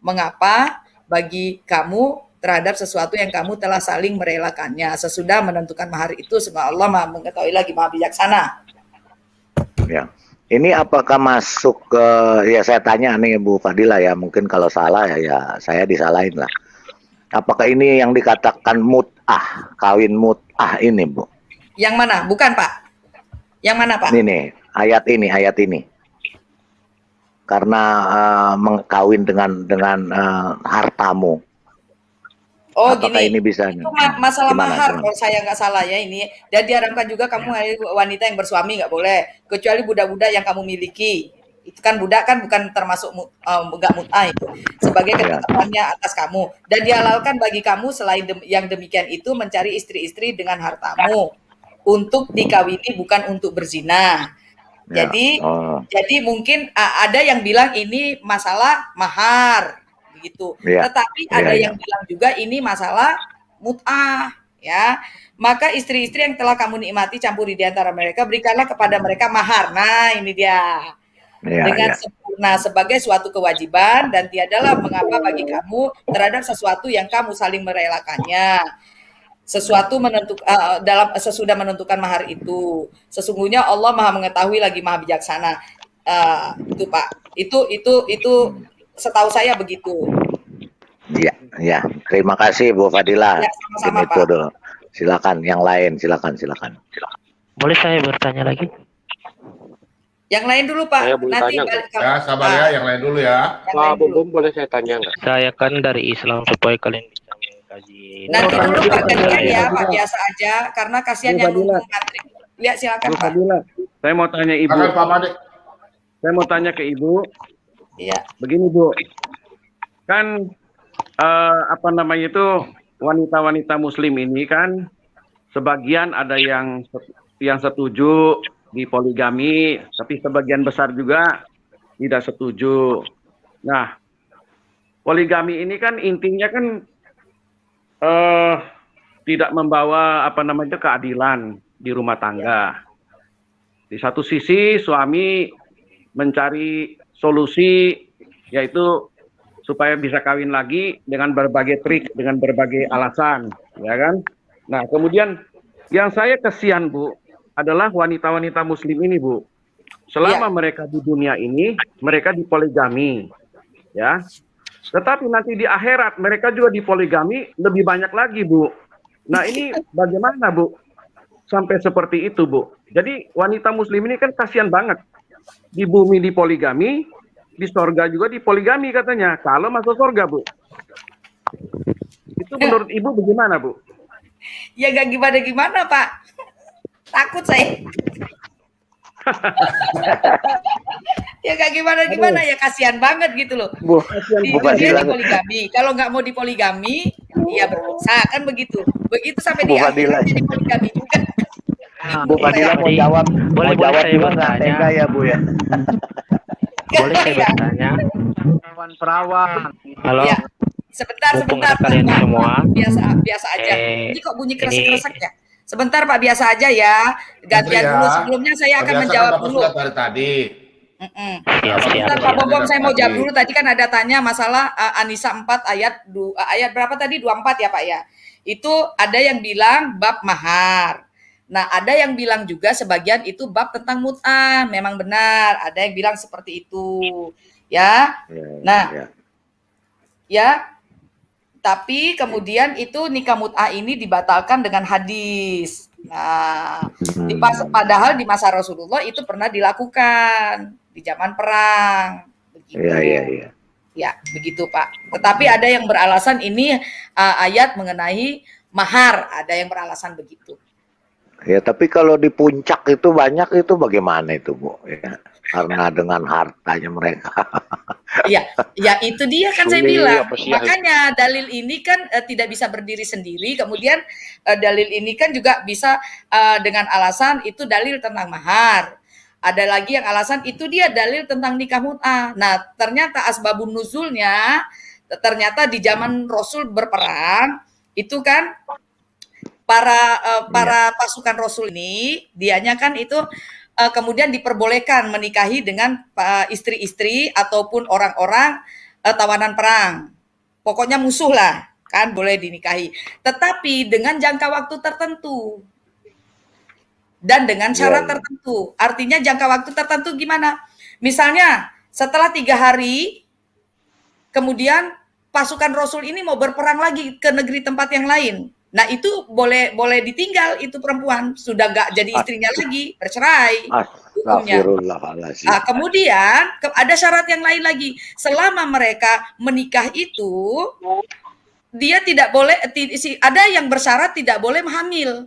mengapa bagi kamu terhadap sesuatu yang kamu telah saling merelakannya sesudah menentukan mahar itu. Semoga Allah Maha mengetahui lagi Maha bijaksana. Ya. Ini apakah masuk ke, ya saya tanya nih Bu Fadila ya, mungkin kalau salah ya saya disalahin lah. Apakah ini yang dikatakan mut'ah, kawin mut'ah ini, Bu? Yang mana? Bukan, Pak. Yang mana, Pak? Ini, ayat ini. Karena mengkawin dengan hartamu. Oh, apakah gini. Ini bisa? Itu masalah mahar kalau saya nggak salah ya ini. Dan diharamkan juga kamu wanita yang bersuami nggak boleh, kecuali budak-budak yang kamu miliki. Itu kan budak kan bukan termasuk nggak mut'ah itu, sebagai ketetapannya atas kamu. Dan dihalalkan bagi kamu selain yang demikian itu mencari istri-istri dengan hartamu untuk dikawini, bukan untuk berzina. Jadi mungkin ada yang bilang ini masalah mahar begitu. Tetapi ada yang bilang juga ini masalah mut'ah ya. Maka istri-istri yang telah kamu nikmati campuri di antara mereka, berikanlah kepada mereka mahar. Nah, ini dia. Dengan sempurna sebagai suatu kewajiban, dan tiadalah mengapa bagi kamu terhadap sesuatu yang kamu saling merelakannya. Sesuatu dalam sesudah menentukan mahar itu. Sesungguhnya Allah Maha mengetahui lagi Maha bijaksana. Itu Pak. Itu setahu saya begitu. Ya. Terima kasih Bu Fadila. Ya, sama-sama, itu dulu. Silakan yang lain, silakan. Boleh saya bertanya lagi? Yang lain dulu Pak. Nanti balik ya, sabar ya, yang lain dulu ya. Pak Bum, boleh saya tanya nggak? Saya kan dari Islam supaya kalian bisa mengkaji. Nanti dulu Pak gantian ya, Pak biasa aja karena kasihan yang nunggu ngantri. Lihat silakan Pak. Saya mau tanya Ibu. Saya mau tanya ke Ibu. Iya. Begini Bu, kan wanita-wanita Muslim ini kan sebagian ada yang setuju di poligami, tapi sebagian besar juga tidak setuju. Nah, poligami ini kan intinya kan tidak membawa keadilan di rumah tangga. Di satu sisi suami mencari solusi, yaitu supaya bisa kawin lagi dengan berbagai trik, dengan berbagai alasan, ya kan? Nah, kemudian yang saya kasihan Bu adalah wanita-wanita Muslim ini Bu. Selama mereka di dunia ini, mereka dipoligami, ya. Tetapi nanti di akhirat mereka juga dipoligami lebih banyak lagi Bu. Nah ini bagaimana Bu? Sampai seperti itu Bu. Jadi wanita Muslim ini kan kasihan banget. Di bumi dipoligami, di sorga juga dipoligami katanya. Kalau masuk sorga Bu. Itu menurut Ibu bagaimana, Bu? Ya gak gimana-gimana, Pak. Takut saya. Ya gak gimana-gimana, ya kasihan banget gitu loh. Bu, Dia dipoligami. Kalau nggak mau dipoligami, ya berdosa kan begitu. Begitu sampai Bu di Fadila. akhirnya dipoligami juga. Bu Fadila mau jawab, boleh saya juga nggak bertanya? tega ya Bu ya. Boleh saya Iya. bertanya? Perawan. Halo. Ya. Sebentar, Mumpung sebentar, ada kalian Pak. semua. Biasa aja. Ini kok bunyi kresek-kresek Ini ya? Sebentar, Pak, biasa aja ya. Gantian Menteri dulu. ya. Sebelumnya saya akan Kebiasaan menjawab Bapak dulu. sudah dari tadi. siap, Sebentar, siap. Pak Bom, saya mau Tadi. jawab dulu. Tadi kan ada tanya masalah An-Nisa 4 ayat berapa tadi? 24 ya, Pak ya. Itu ada yang bilang bab mahar. Nah, ada yang bilang juga sebagian itu bab tentang mut'ah. Memang benar, ada yang bilang seperti itu. Ya. Nah, ya. Tapi kemudian itu nikah mut'ah ini dibatalkan dengan hadis. Nah, padahal di masa Rasulullah itu pernah dilakukan di zaman perang. Begitu. Iya. Ya, begitu Pak. Tetapi ada yang beralasan ini ayat mengenai mahar, ada yang beralasan begitu. Ya, tapi kalau di puncak itu banyak itu bagaimana itu, Bu? Ya, karena dengan hartanya mereka. Iya, ya itu dia kan saya Sulit, bilang. apa sih, Makanya dalil ini kan tidak bisa berdiri sendiri. Kemudian dalil ini kan juga bisa dengan alasan itu dalil tentang mahar. Ada lagi yang alasan itu dia dalil tentang nikah mut'ah. Nah, ternyata asbabun nuzulnya ternyata di zaman Rasul berperang itu kan para pasukan Rasul ini dianya kan itu kemudian diperbolehkan menikahi dengan istri-istri ataupun orang-orang tawanan perang. Pokoknya musuh lah, kan boleh dinikahi. Tetapi dengan jangka waktu tertentu. Dan dengan syarat tertentu. Artinya jangka waktu tertentu gimana? Misalnya setelah 3 hari, kemudian pasukan Rasul ini mau berperang lagi ke negeri tempat yang lain. Nah itu boleh ditinggal itu perempuan. Sudah nggak jadi istrinya lagi, bercerai. Astagfirullahaladzim. Nah, kemudian ada syarat yang lain lagi. Selama mereka menikah itu, dia tidak boleh, ada yang bersyarat tidak boleh hamil.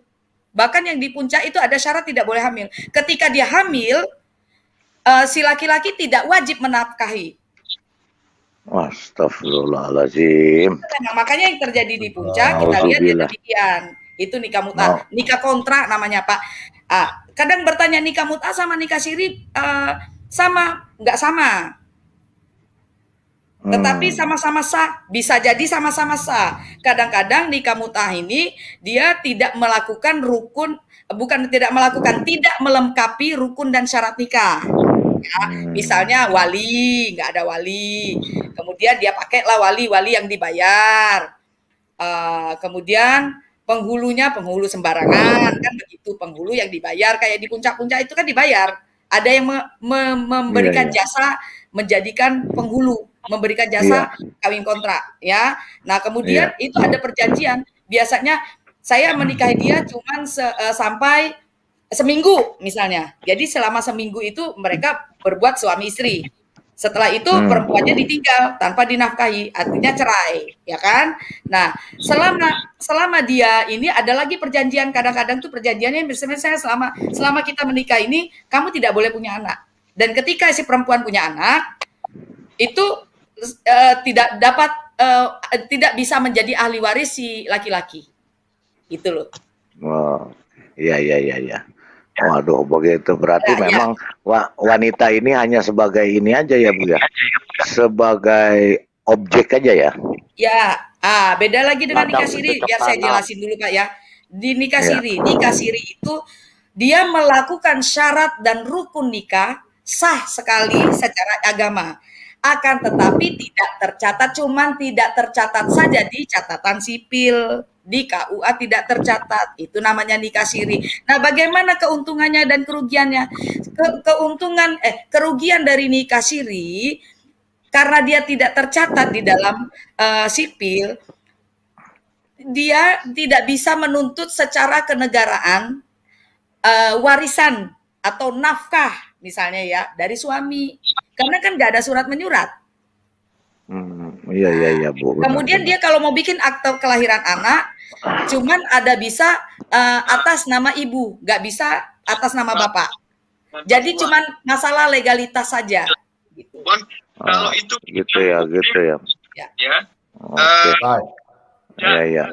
Bahkan yang di puncak itu ada syarat tidak boleh hamil. Ketika dia hamil, si laki-laki tidak wajib menafkahi. Astagfirullahaladzim. Nah, makanya yang terjadi di puncak, kita lihat ya demikian. Itu nikah mut'ah, nikah kontrak namanya Pak. Kadang bertanya nikah mut'ah sama nikah siri sama, nggak sama. Tetapi sama-sama sah, bisa jadi sama-sama sah. Kadang-kadang nikah mut'ah ini dia tidak melakukan tidak melengkapi rukun dan syarat nikah. Ya, misalnya wali, nggak ada wali. Kemudian dia pakailah wali yang dibayar. Kemudian penghulu sembarangan, kan begitu, penghulu yang dibayar kayak di puncak-puncak itu kan dibayar. Ada yang memberikan jasa menjadikan penghulu, memberikan jasa kawin kontrak, ya. Nah, kemudian itu ada perjanjian. Biasanya saya menikahi dia cuman sampai seminggu misalnya. Jadi selama seminggu itu mereka berbuat suami istri. Setelah itu perempuannya ditinggal tanpa dinafkahi, artinya cerai, ya kan? Nah, selama dia ini ada lagi perjanjian, kadang-kadang tuh perjanjiannya misalnya selama kita menikah ini kamu tidak boleh punya anak. Dan ketika si perempuan punya anak, itu tidak bisa menjadi ahli waris si laki-laki. Gitu loh. Oh, iya. Waduh, begitu berarti memang wanita ini hanya sebagai ini aja ya, Bu ya. Sebagai objek aja ya. Ya, beda lagi dengan nikah siri. Biar saya jelasin dulu Pak ya. Di nikah siri itu dia melakukan syarat dan rukun nikah sah sekali secara agama. Akan tetapi tidak tercatat saja di catatan sipil. Di KUA tidak tercatat, itu namanya nikah siri. Nah, bagaimana keuntungannya dan kerugiannya? Kerugian dari nikah siri karena dia tidak tercatat di dalam sipil, dia tidak bisa menuntut secara kenegaraan warisan atau nafkah misalnya ya dari suami, karena kan nggak ada surat menyurat. Iya Bu. Benar, Kemudian benar. dia kalau mau bikin akte kelahiran anak, cuman ada bisa atas nama ibu, nggak bisa atas nama bapak. Jadi cuman masalah legalitas saja. Gitu. Ah, gitu ya. Ya. Oke. Baik. Iya.